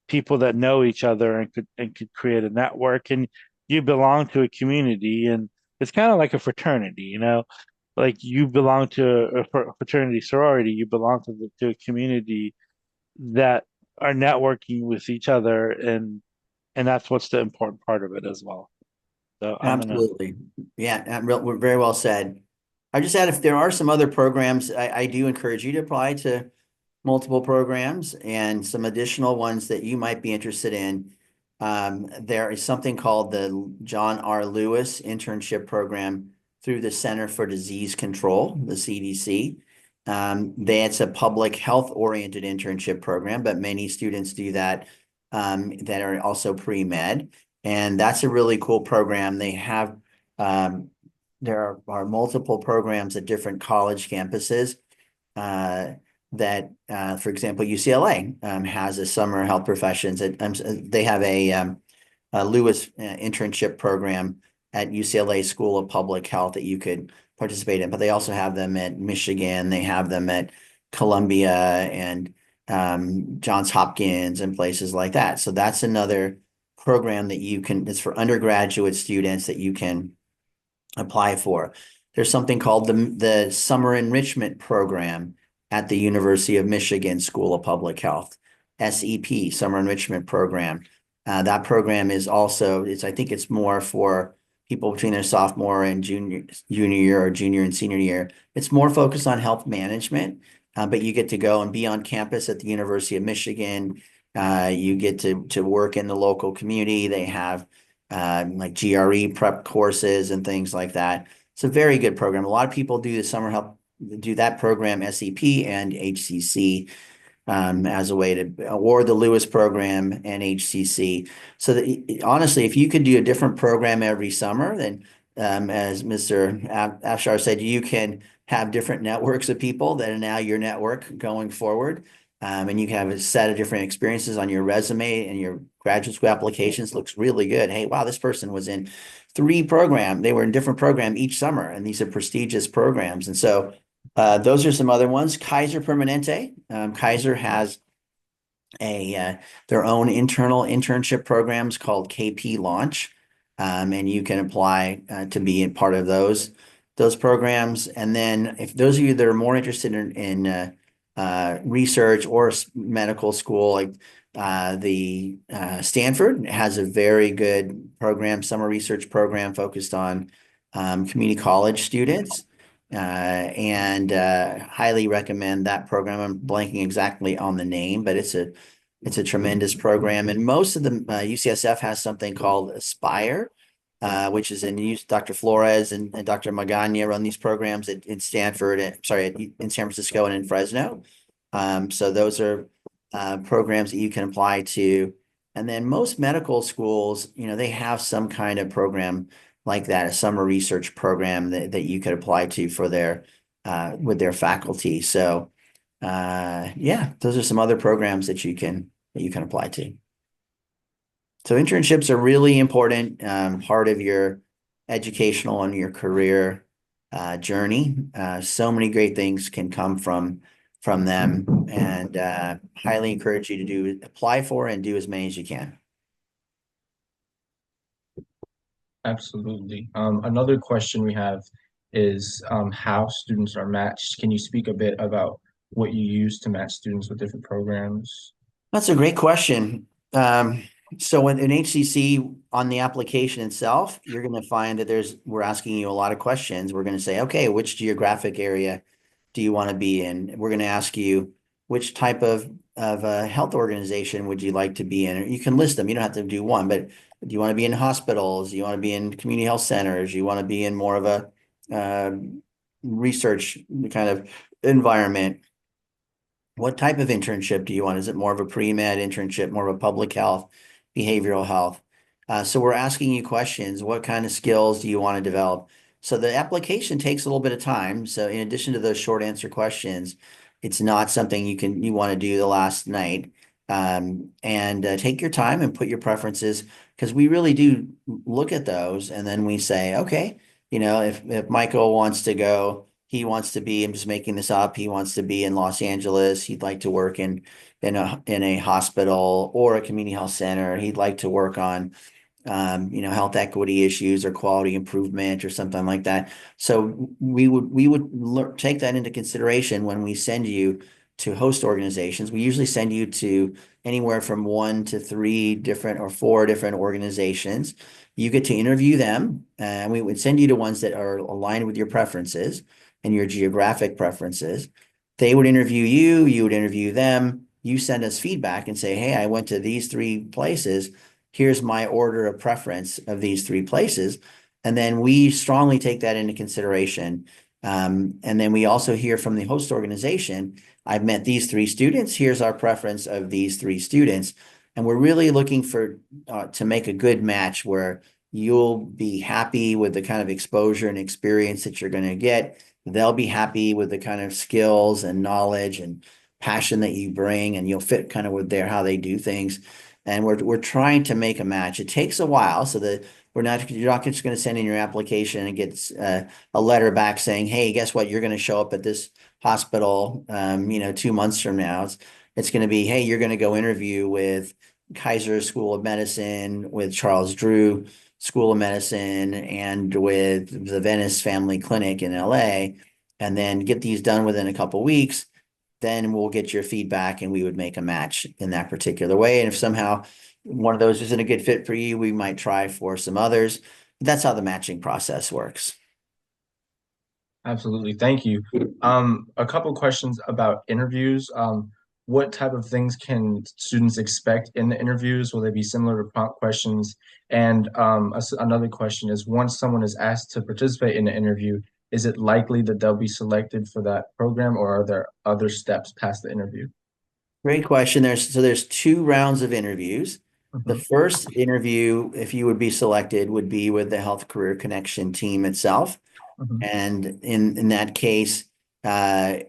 people that know each other and could create a network, and you belong to a community, and it's kind of like a fraternity, like you belong to a fraternity sorority, you belong to a community that are networking with each other, and that's what's the important part of it as well. So I'm gonna Absolutely. Yeah, very well said. I just add, if there are some other programs, I do encourage you to apply to multiple programs and some additional ones that you might be interested in. There is something called the John R. Lewis Internship Program through the Center for Disease Control, the CDC. It's a public health oriented internship program, but many students do that that are also pre-med. And that's a really cool program. They have, there are multiple programs at different college campuses for example, UCLA has a summer health professions. They have a Lewis internship program at UCLA School of Public Health that you could participate in, but they also have them at Michigan. They have them at Columbia and Johns Hopkins and places like that. So that's another program that it's for undergraduate students that you can apply for. There's something called the Summer Enrichment Program at the University of Michigan School of Public Health, SEP, Summer Enrichment Program. That program is also, I think it's more for people between their sophomore and junior year or junior and senior year. It's more focused on health management, but you get to go and be on campus at the University of Michigan. You get to work in the local community. They have like GRE prep courses and things like that. It's a very good program. A lot of people do that program, SEP and HCC, as a way to award the Lewis program and HCC. So that, honestly, if you could do a different program every summer, then as Mr. Afshar said, you can have different networks of people that are now your network going forward. And you can have a set of different experiences on your resume, and your graduate school applications looks really good. Hey, wow, this person was in 3 programs. They were in different program each summer, and these are prestigious programs. And so those are some other ones. Kaiser Permanente. Kaiser has their own internal internship programs called KP Launch, and you can apply to be a part of those programs. And then, if those of you that are more interested in research or medical school, like the Stanford has a very good program, summer research program focused on community college students. And highly recommend that program. I'm blanking exactly on the name, but it's a tremendous program. And most of the UCSF has something called Aspire, which is Dr. Flores and Dr. Magana run these programs in Stanford, in San Francisco and in Fresno. So those are programs that you can apply to. And then most medical schools, they have some kind of program like that, a summer research program that you could apply to for with their faculty. So yeah, those are some other programs that you can that you can apply to. So internships are really important part of your educational and your career journey. So many great things can come from them, and highly encourage you to apply for and do as many as you can. Absolutely. Another question we have is how students are matched. Can you speak a bit about what you use to match students with different programs? That's a great question. So in HCC on the application itself, you're going to find that we're asking you a lot of questions. We're going to say, okay, which geographic area do you want to be in? We're going to ask you which type of a health organization would you like to be in? You can list them. You don't have to do one, but do you want to be in hospitals? Do you want to be in community health centers? Do you want to be in more of a research kind of environment? What type of internship do you want? Is it more of a pre-med internship, more of a public health, behavioral health? So we're asking you questions. What kind of skills do you want to develop? So the application takes a little bit of time. So in addition to those short answer questions, it's not something you want to do the last night. And take your time and put your preferences, because we really do look at those, and then we say, okay, if Michael wants to go, he wants to be, I'm just making this up, he wants to be in Los Angeles. He'd like to work in a hospital or a community health center. He'd like to work on health equity issues or quality improvement or something like that. So we would take that into consideration when we send you to host organizations. We usually send you to anywhere from 1 to 3 different or 4 different organizations. You get to interview them, and we would send you to ones that are aligned with your preferences and your geographic preferences. They would interview you, you would interview them. You send us feedback and say, hey, I went to these 3 places. Here's my order of preference of these 3 places. And then we strongly take that into consideration. And then we also hear from the host organization, I've met these 3 students. Here's our preference of these 3 students. And we're really looking to make a good match where you'll be happy with the kind of exposure and experience that you're going to get. They'll be happy with the kind of skills and knowledge and passion that you bring, and you'll fit kind of with how they do things. And we're trying to make a match. It takes a while, so that you're not just going to send in your application and get a letter back saying, hey, guess what? You're going to show up at this hospital 2 months from now. It's going to be, hey, you're going to go interview with Kaiser School of Medicine, with Charles Drew School of Medicine, and with the Venice Family Clinic in LA, and then get these done within a couple weeks. Then we'll get your feedback and we would make a match in that particular way. And if somehow one of those isn't a good fit for you, we might try for some others. That's how the matching process works. Absolutely. Thank you. A couple questions about interviews. What type of things can students expect in the interviews? Will they be similar to prompt questions? And another question is, once someone is asked to participate in an interview, is it likely that they'll be selected for that program, or are there other steps past the interview? Great question. There's 2 rounds of interviews. The Mhm, first interview, if you would be selected, would be with the Health Career Connection team itself. mhm. And in that case, that's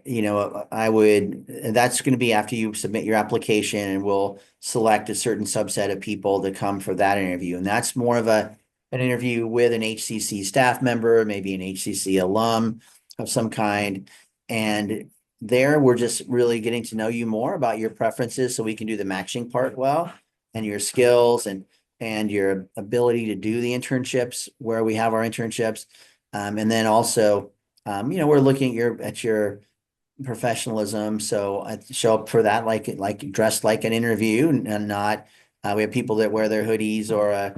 going to be after you submit your application, and we'll select a certain subset of people to come for that interview. And that's more of an interview with an HCC staff member, maybe an HCC alum of some kind. And there, we're just really getting to know you more about your preferences, so we can do the matching part well, and your skills and your ability to do the internships where we have our internships. And then also, we're looking at your professionalism. So I show up for that, like dressed like an interview, and not, we have people that wear their hoodies or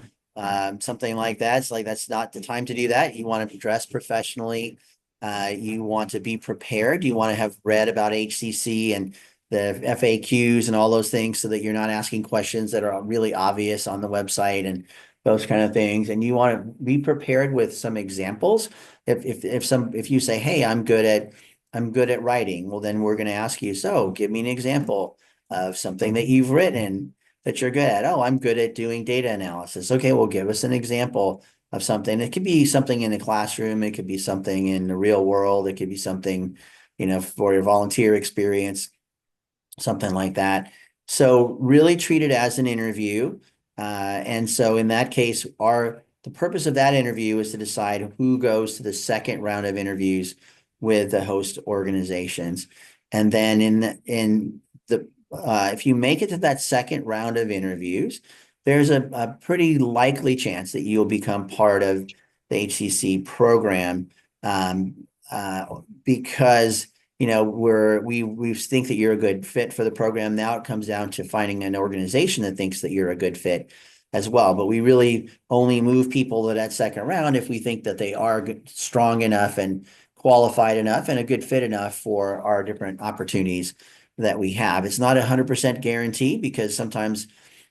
something like that. It's like, that's not the time to do that. You want to dress professionally. You want to be prepared. You want to have read about HCC and the FAQs and all those things, so that you're not asking questions that are really obvious on the website and those kind of things. And you want to be prepared with some examples. If you say, hey, I'm good at writing, well, then we're going to ask you, so give me an example of something that you've written that you're good at. Oh, I'm good at doing data analysis. Okay, well, give us an example of something. It could be something in the classroom. It could be something in the real world. It could be something, for your volunteer experience, something like that. So really treat it as an interview. And so in that case, the purpose of that interview is to decide who goes to the second round of interviews with the host organizations. And then if you make it to that second round of interviews, there's a pretty likely chance that you'll become part of the HCC program, um, because we think that you're a good fit for the program. Now it comes down to finding an organization that thinks that you're a good fit as well. But we really only move people to that second round if we think that they are strong enough and qualified enough and a good fit enough for our different opportunities that we have. It's not 100% guaranteed, because sometimes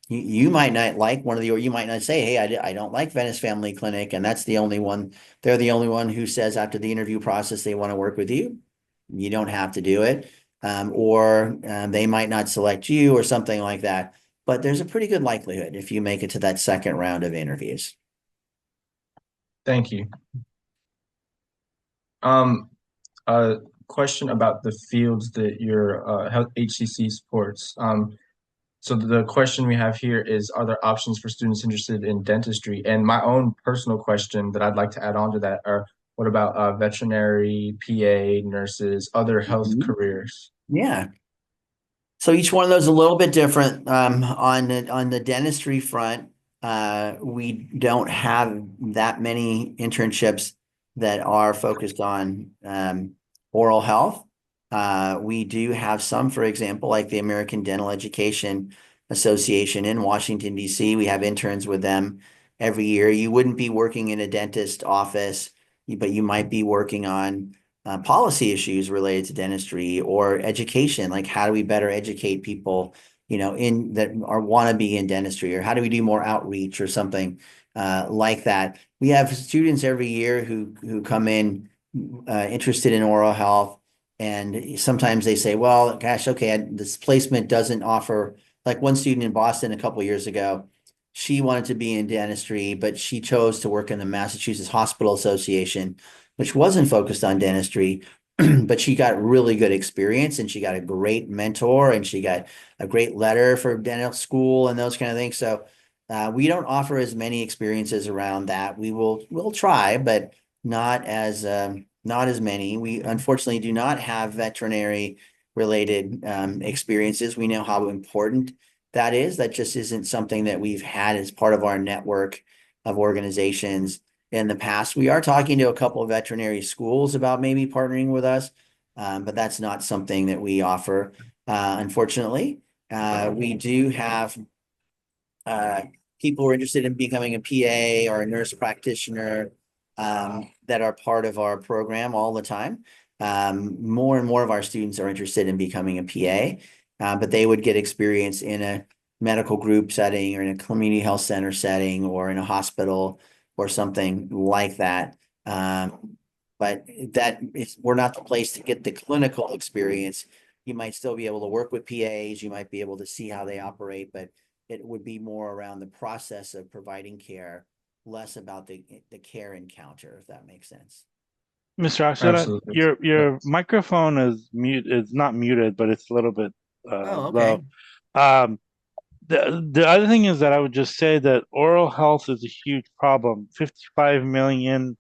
you might not like one of the, or you might not say, hey, I don't like Venice Family Clinic, and that's the only one. They're the only one who says after the interview process they want to work with you. You don't have to do it. Or they might not select you or something like that. But there's a pretty good likelihood if you make it to that second round of interviews. Thank you. A question about the fields that your health HCC supports. So the question we have here is, are there options for students interested in dentistry? And my own personal question that I'd like to add on to that are, what about veterinary, PA, nurses, other health Mhm. careers? Yeah. So each one of those is a little bit different. On the dentistry front, we don't have that many internships that are focused on oral health. We do have some, for example, like the American Dental Education Association in Washington, D.C. We have interns with them every year. You wouldn't be working in a dentist office, but you might be working on policy issues related to dentistry or education, like how do we better educate people, in that are want to be in dentistry, or how do we do more outreach or something like that. We have students every year who come in interested in oral health, and sometimes they say, well, gosh, okay, this placement doesn't offer, like one student in Boston a couple years ago, she wanted to be in dentistry, but she chose to work in the Massachusetts Hospital Association, which wasn't focused on dentistry, but she got really good experience and she got a great mentor and she got a great letter for dental school and those kind of things. So we don't offer as many experiences around that. We'll try, but not as many. We unfortunately do not have veterinary related experiences. We know how important that is. That just isn't something that we've had as part of our network of organizations in the past. We are talking to a couple of veterinary schools about maybe partnering with us, but that's not something that we offer, unfortunately. We do have uh, people who are interested in becoming a PA or a nurse practitioner that are part of our program all the time. More and more of our students are interested in becoming a PA, but they would get experience in a medical group setting or in a community health center setting or in a hospital or something like that. But we're not the place to get the clinical experience. You might still be able to work with PAs, you might be able to see how they operate, but it would be more around the process of providing care, less about the care encounter, if that makes sense. Mr. Oxendine, Absolutely. your microphone is mute. It's not muted, but it's a little bit Oh, low. okay. Um, the other thing is that I would just say that oral health is a huge problem. 55 million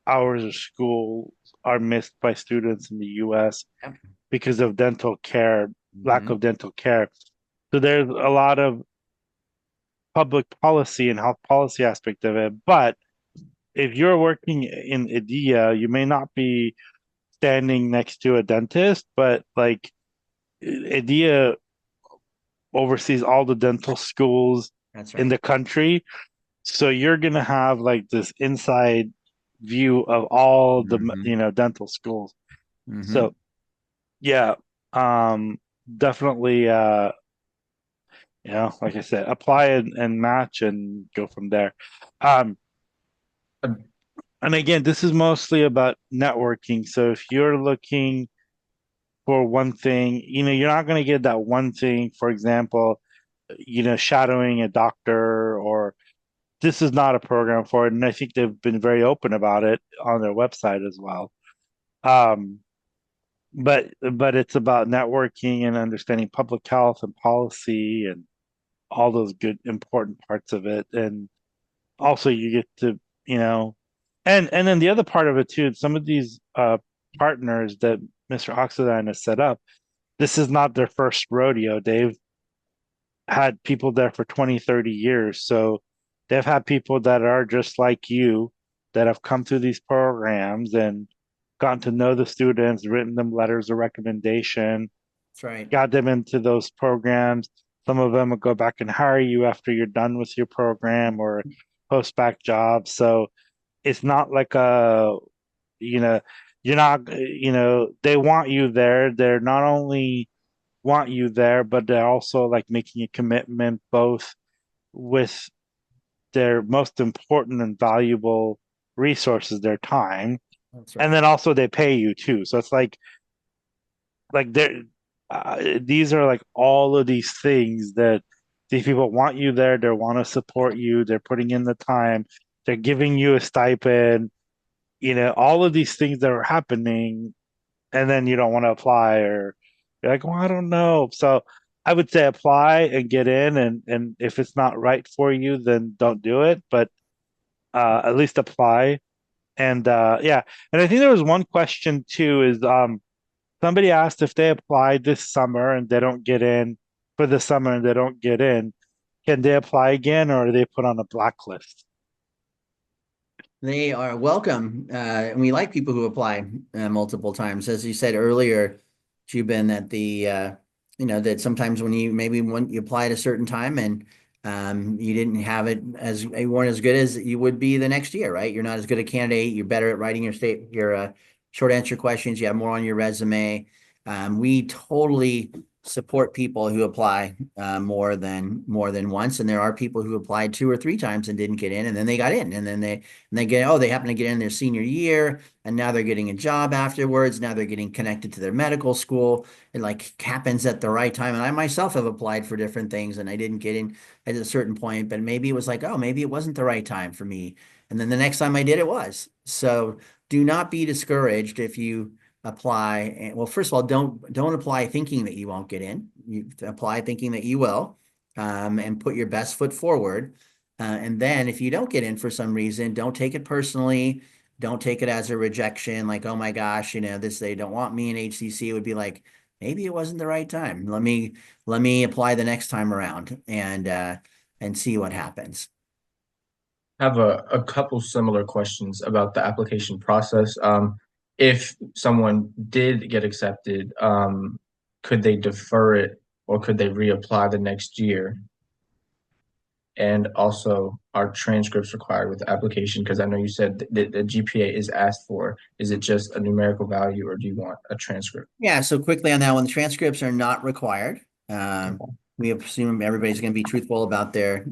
hours of school are missed by students in the U.S. Yep. because of dental care, lack Mhm. of dental care. So there's a lot of public policy and health policy aspect of it. But if you're working in IDEA, you may not be standing next to a dentist, but like IDEA oversees all the dental schools That's in right. the country. So you're gonna have like this inside view of all the Mhm. dental schools. Mhm. So yeah, um, definitely like I said, apply and match and go from there. Um, and again, this is mostly about networking. So if you're looking for one thing, you're not going to get that one thing. For example, shadowing a doctor, or this is not a program for it. And I think they've been very open about it on their website as well. Um, but it's about networking and understanding public health and policy and all those good important parts of it. And also you get to, you know, and then the other part of it too, some of these partners that Mr. Oxendine has set up, this is not their first rodeo. They've had people there for 20, 30 years. So they've had people that are just like you that have come through these programs and gotten to know the students, written them letters of recommendation, That's right. got them into those programs. Some of them will go back and hire you after you're done with your program or post back jobs. So it's not like a, you know, you're not, they want you there. They're not only want you there, but they're also like making a commitment both with their most important and valuable resources, their time, That's and right. then also they pay you too. So it's like they're these are like all of these things that these people want you there. They want to support you. They're putting in the time. They're giving you a stipend. All of these things that are happening, and then you don't want to apply, or you're like, well, I don't know. So I would say apply and get in, and if it's not right for you, then don't do it. But at least apply. And yeah, and I think there was one question too. Is somebody asked if they applied this summer and they don't get in for the summer and they don't get in, can they apply again or are they put on a blacklist? They are welcome. And we like people who apply multiple times. As you said earlier, Jubin, that that sometimes when you apply at a certain time and you didn't have it as you weren't as good as you would be the next year, right? You're not as good a candidate. You're better at writing your short answer questions. You have more on your resume. We totally support people who apply more than once, and there are people who applied 2 or 3 times and didn't get in, and then they got in, and then they happen to get in their senior year, and now they're getting a job afterwards. Now they're getting connected to their medical school. It like happens at the right time. And I myself have applied for different things and I didn't get in at a certain point, but maybe it was like, oh, maybe it wasn't the right time for me. And then the next time I did, it was. So do not be discouraged if you apply. Well, first of all, don't apply thinking that you won't get in. You apply thinking that you will, and put your best foot forward. And then if you don't get in for some reason, don't take it personally. Don't take it as a rejection, like, oh my gosh, they don't want me in HCC. It would be like, maybe it wasn't the right time. Let me apply the next time around and see what happens. I have a couple similar questions about the application process. If someone did get accepted, could they defer it or could they reapply the next year? And also, are transcripts required with the application? Because I know you said that the GPA is asked for. Is it just a numerical value or do you want a transcript? Yeah, so quickly on that one, the transcripts are not required. We assume everybody's going to be truthful about their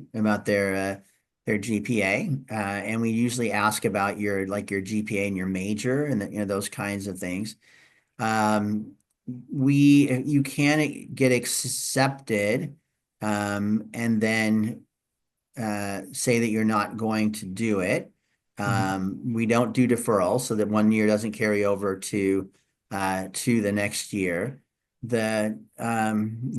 GPA, and we usually ask about your GPA and your major and those kinds of things. You can get accepted, and then say that you're not going to do it. Mhm. We don't do deferrals so that one year doesn't carry over to the next year. The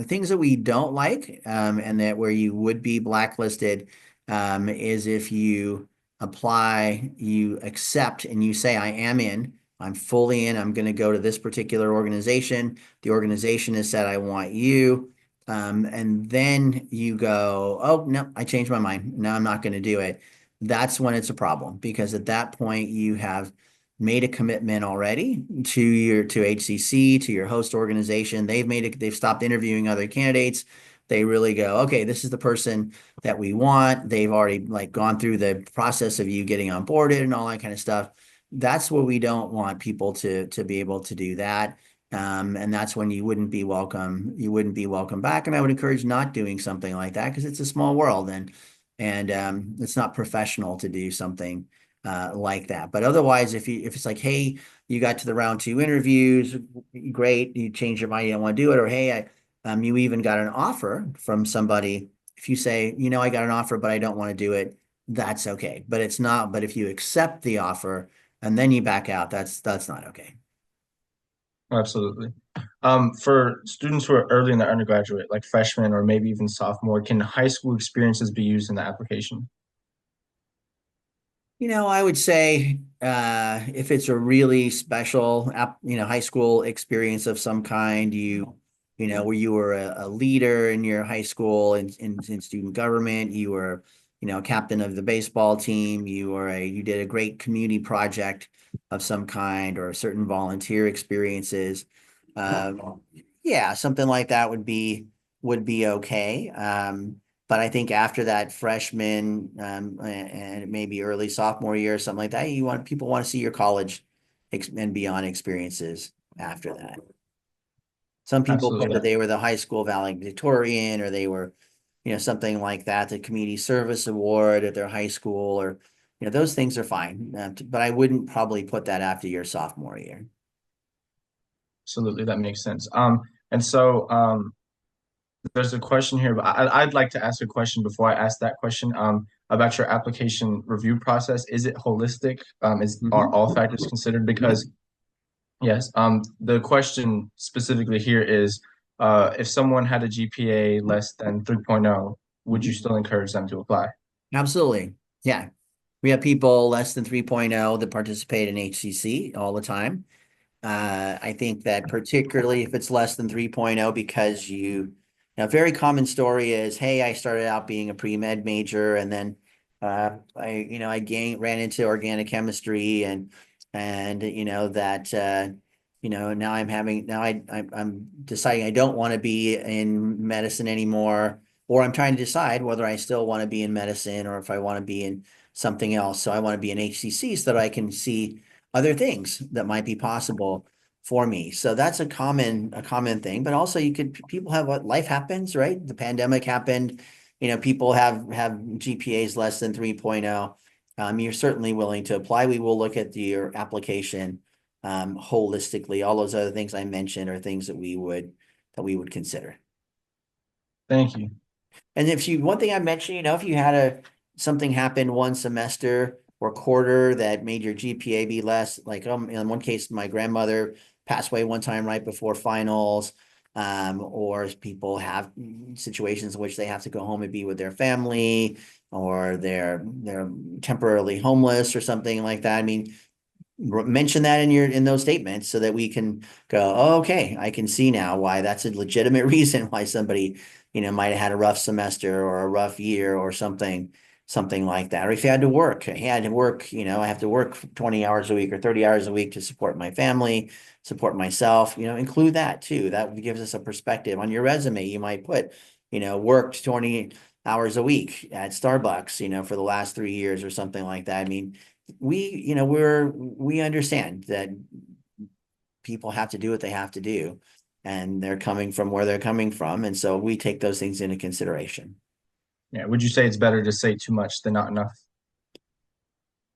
things that we don't like, and that where you would be blacklisted, is if you apply, you accept, and you say, I am in, I'm fully in, I'm going to go to this particular organization. The organization has said, I want you. And then you go, oh, no, I changed my mind. No, I'm not going to do it. That's when it's a problem because at that point you have made a commitment already to HCC, to your host organization. They've stopped interviewing other candidates. They really go, okay, this is the person that we want. They've already like gone through the process of you getting onboarded and all that kind of stuff. That's what we don't want people to be able to do that. And that's when you wouldn't be welcome. You wouldn't be welcome back. And I would encourage not doing something like that because it's a small world and it's not professional to do something like that. But otherwise, if it's like, hey, you got to the round 2 interviews, great, you change your mind, you don't want to do it, or hey, you even got an offer from somebody. If you say, I got an offer, but I don't want to do it, that's okay. But it's not. But if you accept the offer and then you back out, that's not okay. Absolutely. For students who are early in their undergraduate, like freshmen or maybe even sophomore, can high school experiences be used in the application? I would say if it's a really special high school experience of some kind, where you were a leader in your high school in student government, you were, captain of the baseball team, you did a great community project of some kind or certain volunteer experiences. Um, yeah, something like that would be okay. But I think after that freshman and maybe early sophomore year or something like that, people want to see your college and beyond experiences after that. Some people put that Absolutely. they were the high school valedictorian or they were, something like that, the community service award at their high school or, those things are fine. But I wouldn't probably put that after your sophomore year. Absolutely. That makes sense. And so there's a question here, but I'd like to ask a question before I ask that question about your application review process. Is it holistic? Are Mhm. all factors considered? Because yes, the question specifically here is if someone had a GPA less than 3.0, would you Mhm. still encourage them to apply? Absolutely. Yeah. We have people less than 3.0 that participate in HCC all the time. I think that particularly if it's less than 3.0, because a very common story is, hey, I started out being a pre-med major and then ran into organic chemistry and now I'm deciding I don't want to be in medicine anymore, or I'm trying to decide whether I still want to be in medicine or if I want to be in something else. So I want to be in HCC so that I can see other things that might be possible for me. So that's a common thing. But also people have what life happens, right? The pandemic happened, people have GPAs less than 3.0. You're certainly willing to apply. We will look at your application holistically. All those other things I mentioned are things that we would consider. Thank you. And one thing I mentioned, if you had something happen one semester or quarter that made your GPA be less, like in one case, my grandmother passed away one time right before finals, or people have situations in which they have to go home and be with their family, or they're temporarily homeless or something like that. I mean, mention that in those statements so that we can go, oh, okay, I can see now why that's a legitimate reason why somebody, might have had a rough semester or a rough year or something like that. Or if you had to work, I have to work 20 hours a week or 30 hours a week to support my family, support myself, include that too. That gives us a perspective on your resume. You might put, worked 20 hours a week at Starbucks, for the last 3 years or something like that. I mean, we understand that people have to do what they have to do and they're coming from where they're coming from. And so we take those things into consideration. Yeah. Would you say it's better to say too much than not enough?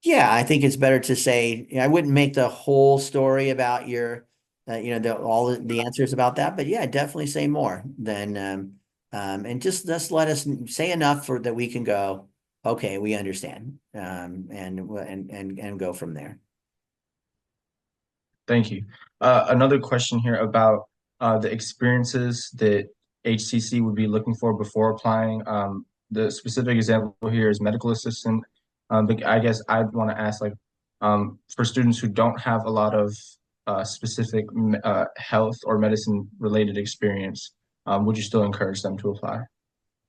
Yeah, I think it's better to say, I wouldn't make the whole story about all the answers about that, but yeah, definitely say more than, and just let us say enough for that we can go, okay, we understand, and go from there. Thank you. Another question here about the experiences that HCC would be looking for before applying. The specific example here is medical assistant. But I guess I'd want to ask, like, for students who don't have a lot of specific health or medicine related experience, would you still encourage them to apply?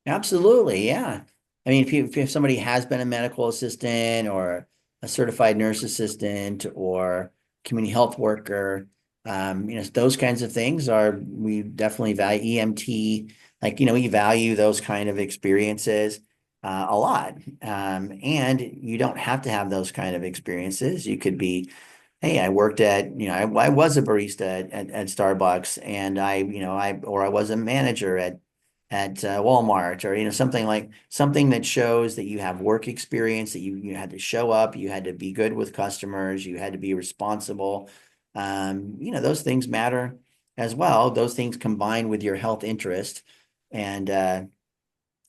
Absolutely, yeah. I mean, if somebody has been a medical assistant or a certified nurse assistant or community health worker, those kinds of things we definitely value EMT, like, we value those kind of experiences a lot. And you don't have to have those kind of experiences. You could be, hey, I worked I was a barista at Starbucks and or I was a manager at Walmart or something that shows that you have work experience, that you had to show up, you had to be good with customers, you had to be responsible. Those things matter as well. Those things combine with your health interest. And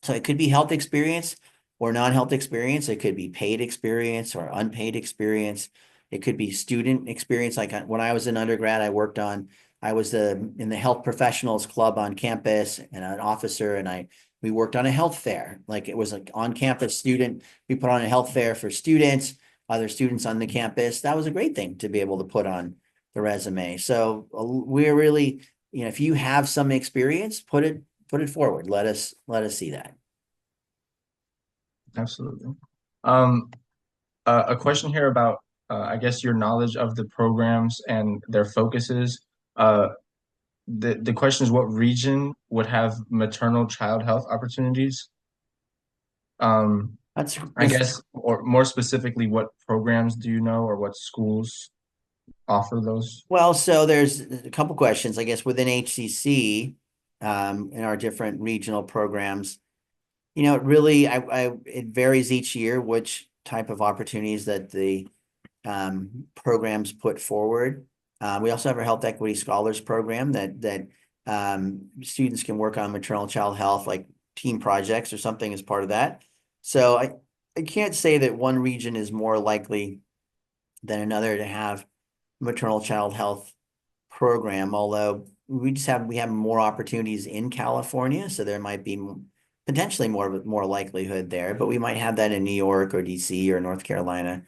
so it could be health experience or non-health experience. It could be paid experience or unpaid experience. It could be student experience. Like when I was an undergrad, I worked on I was in the health professionals club on campus and an officer, and we worked on a health fair. Like it was like on campus student. We put on a health fair for students, other students on the campus. That was a great thing to be able to put on the resume. So we're really, if you have some experience, put it forward. Let us see that. Absolutely. A question here about, I guess, your knowledge of the programs and their focuses. Uh, the question is, what region would have maternal child health opportunities? That's I guess, or more specifically, what programs do you know, or what schools offer those? Well, so there's a couple questions, I guess, within HCC, in our different regional programs. It really, it varies each year which type of opportunities that the programs put forward. We also have our Health Equity Scholars Program that students can work on maternal child health, like team projects or something as part of that. So I can't say that one region is more likely than another to have maternal child health program, although we have more opportunities in California, so there might be potentially more likelihood there, but we might have that in New York or DC or North Carolina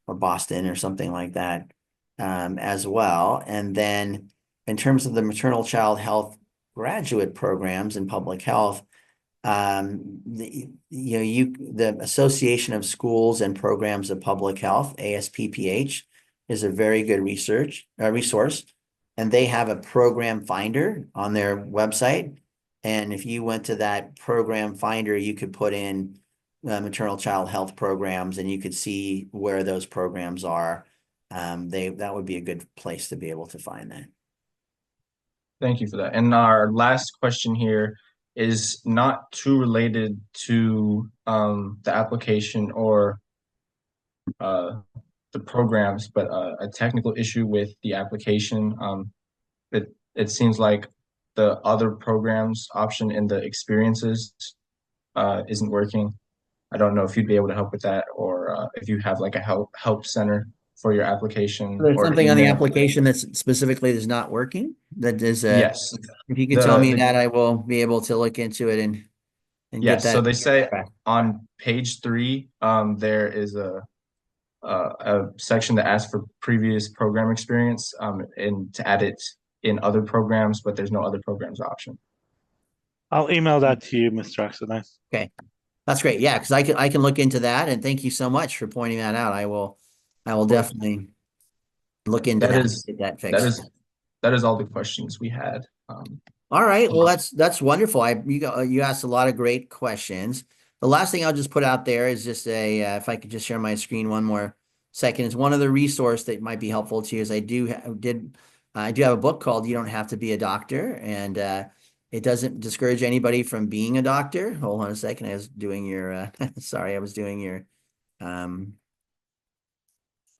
or Boston or something like that as well. And then in terms of the maternal child health graduate programs in public health, the Association of Schools and Programs of Public Health, ASPPH, is a very good resource, and they have a program finder on their website. And if you went to that program finder, you could put in maternal child health programs, and you could see where those programs are. That would be a good place to be able to find that. Thank you for that. And our last question here is not too related to the application or the programs, but a technical issue with the application. It seems like the other programs option in the experiences isn't working. I don't know if you'd be able to help with that, or if you have like a help center for your application There's or something on the email. application that's specifically is not working. That is Yes. if you could tell me The that, I will be able to look into it and get yes. So that. they say on page 3, there is a section that asks for previous program experience, and to add it in other programs, but there's no other programs option. I'll email that to you, Mr. Oxendine. Okay, that's great. Yeah, because I can look into that, and thank you so much for pointing that out. I will definitely look into That that, is get that that fixed. is that is all the questions we had. All right. Well, So that's wonderful. You asked a lot of great questions. The last thing I'll just put out there is just if I could just share my screen one more second, is one other resource that might be helpful to you is I do have a book called "You Don't Have to Be a Doctor," and it doesn't discourage anybody from being a doctor. Hold on a second. I was doing your sorry, I was doing your I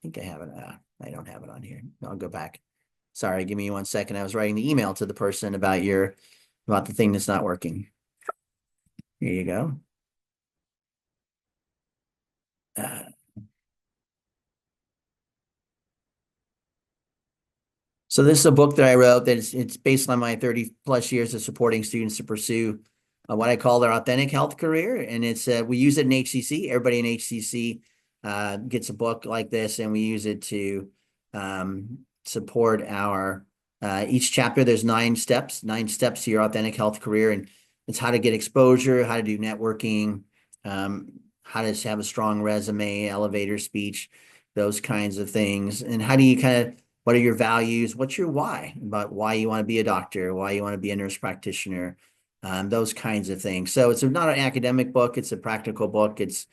think I have it. I don't have it on here. I'll go back. Sorry, give me 1 second. I was writing the email to the person about the thing that's not working. Here you go. So this is a book that I wrote that it's based on my 30 plus years of supporting students to pursue what I call their authentic health career. And we use it in HCC. Everybody in HCC gets a book like this, and we use it to support our each chapter. There's 9 steps to your authentic health career, and it's how to get exposure, how to do networking, how to have a strong resume, elevator speech, those kinds of things, and how do you what are your values? What's your why about why you want to be a doctor, why you want to be a nurse practitioner, those kinds of things. So it's not an academic book. It's a practical book. It's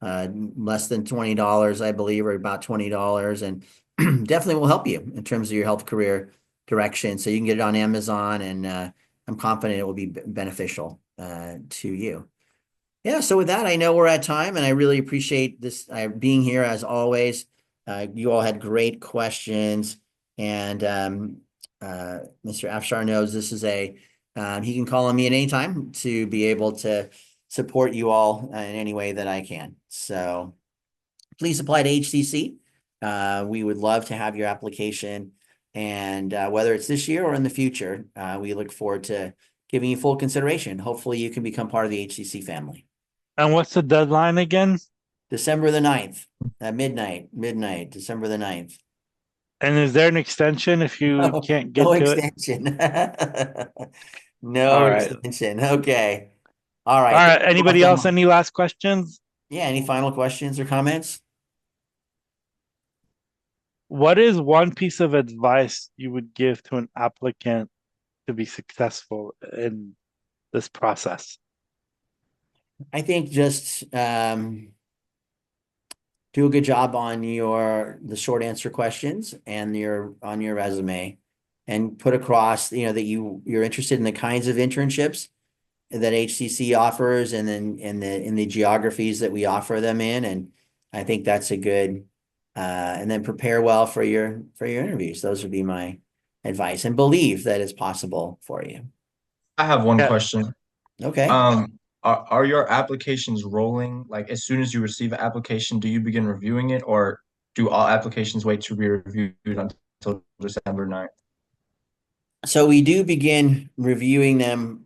less than $20, I believe, or about $20, and definitely will help you in terms of your health career direction. So you can get it on Amazon, and I'm confident it will be beneficial to you. Yeah, so with that, I know we're at time, and I really appreciate this being here as always. You all had great questions, and Mr. Afshar knows this is he can call on me at any time to be able to support you all in any way that I can. So please apply to HCC. We would love to have your application And whether it's this year or in the future, we look forward to giving you full consideration. Hopefully you can become part of the HCC family. And what's the deadline again? December the 9th, midnight, December the 9th. And is there an extension if you No, can't no get to it? extension. No All right. extension. Okay. All All right. right. Thank you all Anybody so else? much. Any last questions? Yeah, any final questions or comments? What is one piece of advice you would give to an applicant to be successful in this process? I think just do a good job on the short answer questions and on your resume, and put across, that you're interested in the kinds of internships that HCC offers, and then in the geographies that we offer them in. And I think that's a good, and then prepare well for your interviews. Those would be my advice, and believe that it's possible for you. I have one Yeah. question. Okay. Are your applications rolling? Like as soon as you receive an application, do you begin reviewing it, or do all applications wait to be reviewed until December 9th? So we do begin reviewing them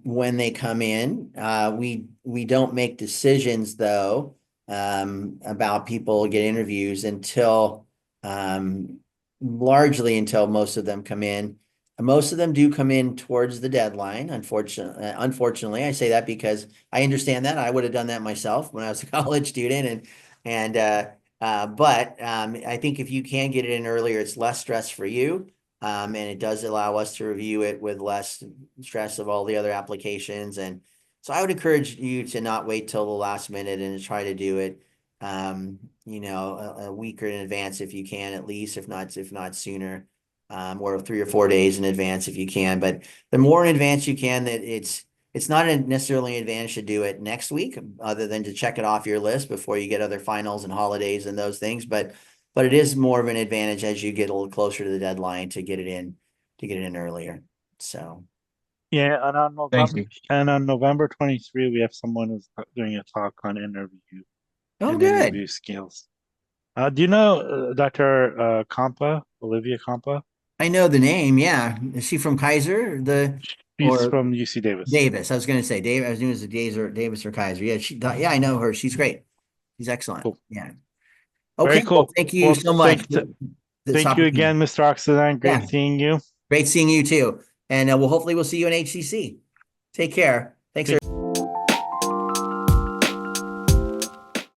when they come in. We don't make decisions though about people get interviews until largely until most of them come in. Most of them do come in towards the deadline. Unfortunately, I say that because I understand that. I would have done that myself when I was a college student, but I think if you can get it in earlier, it's less stress for you. And it does allow us to review it with less stress of all the other applications. And so I would encourage you to not wait till the last minute and to try to do it, a week in advance if you can, at least, if not sooner, or 3 or 4 days in advance if you can. But the more in advance you can, that it's not necessarily an advantage to do it next week, other than to check it off your list before you get other finals and holidays and those things. But it is more of an advantage as you get a little closer to the deadline to get it in earlier. So Yeah, and Thank you. on November 23, we have someone who's doing a talk on oh, good. interview skills. Do you know Dr. Olivia Campa? I know the name. Yeah, is she from Kaiser? She's Or from UC Davis. Davis? I was going to say Dave. I was doing it as Davis or Kaiser. Yeah, yeah, I know her. She's great. She's excellent. Cool. Yeah. Very Okay. Well, cool. thank you Well, so much for this thank you opportunity. again, Mr. Oxendine. Great Yeah. seeing you. Great seeing you too. And hopefully we'll see you in HCC. Take care. Thanks.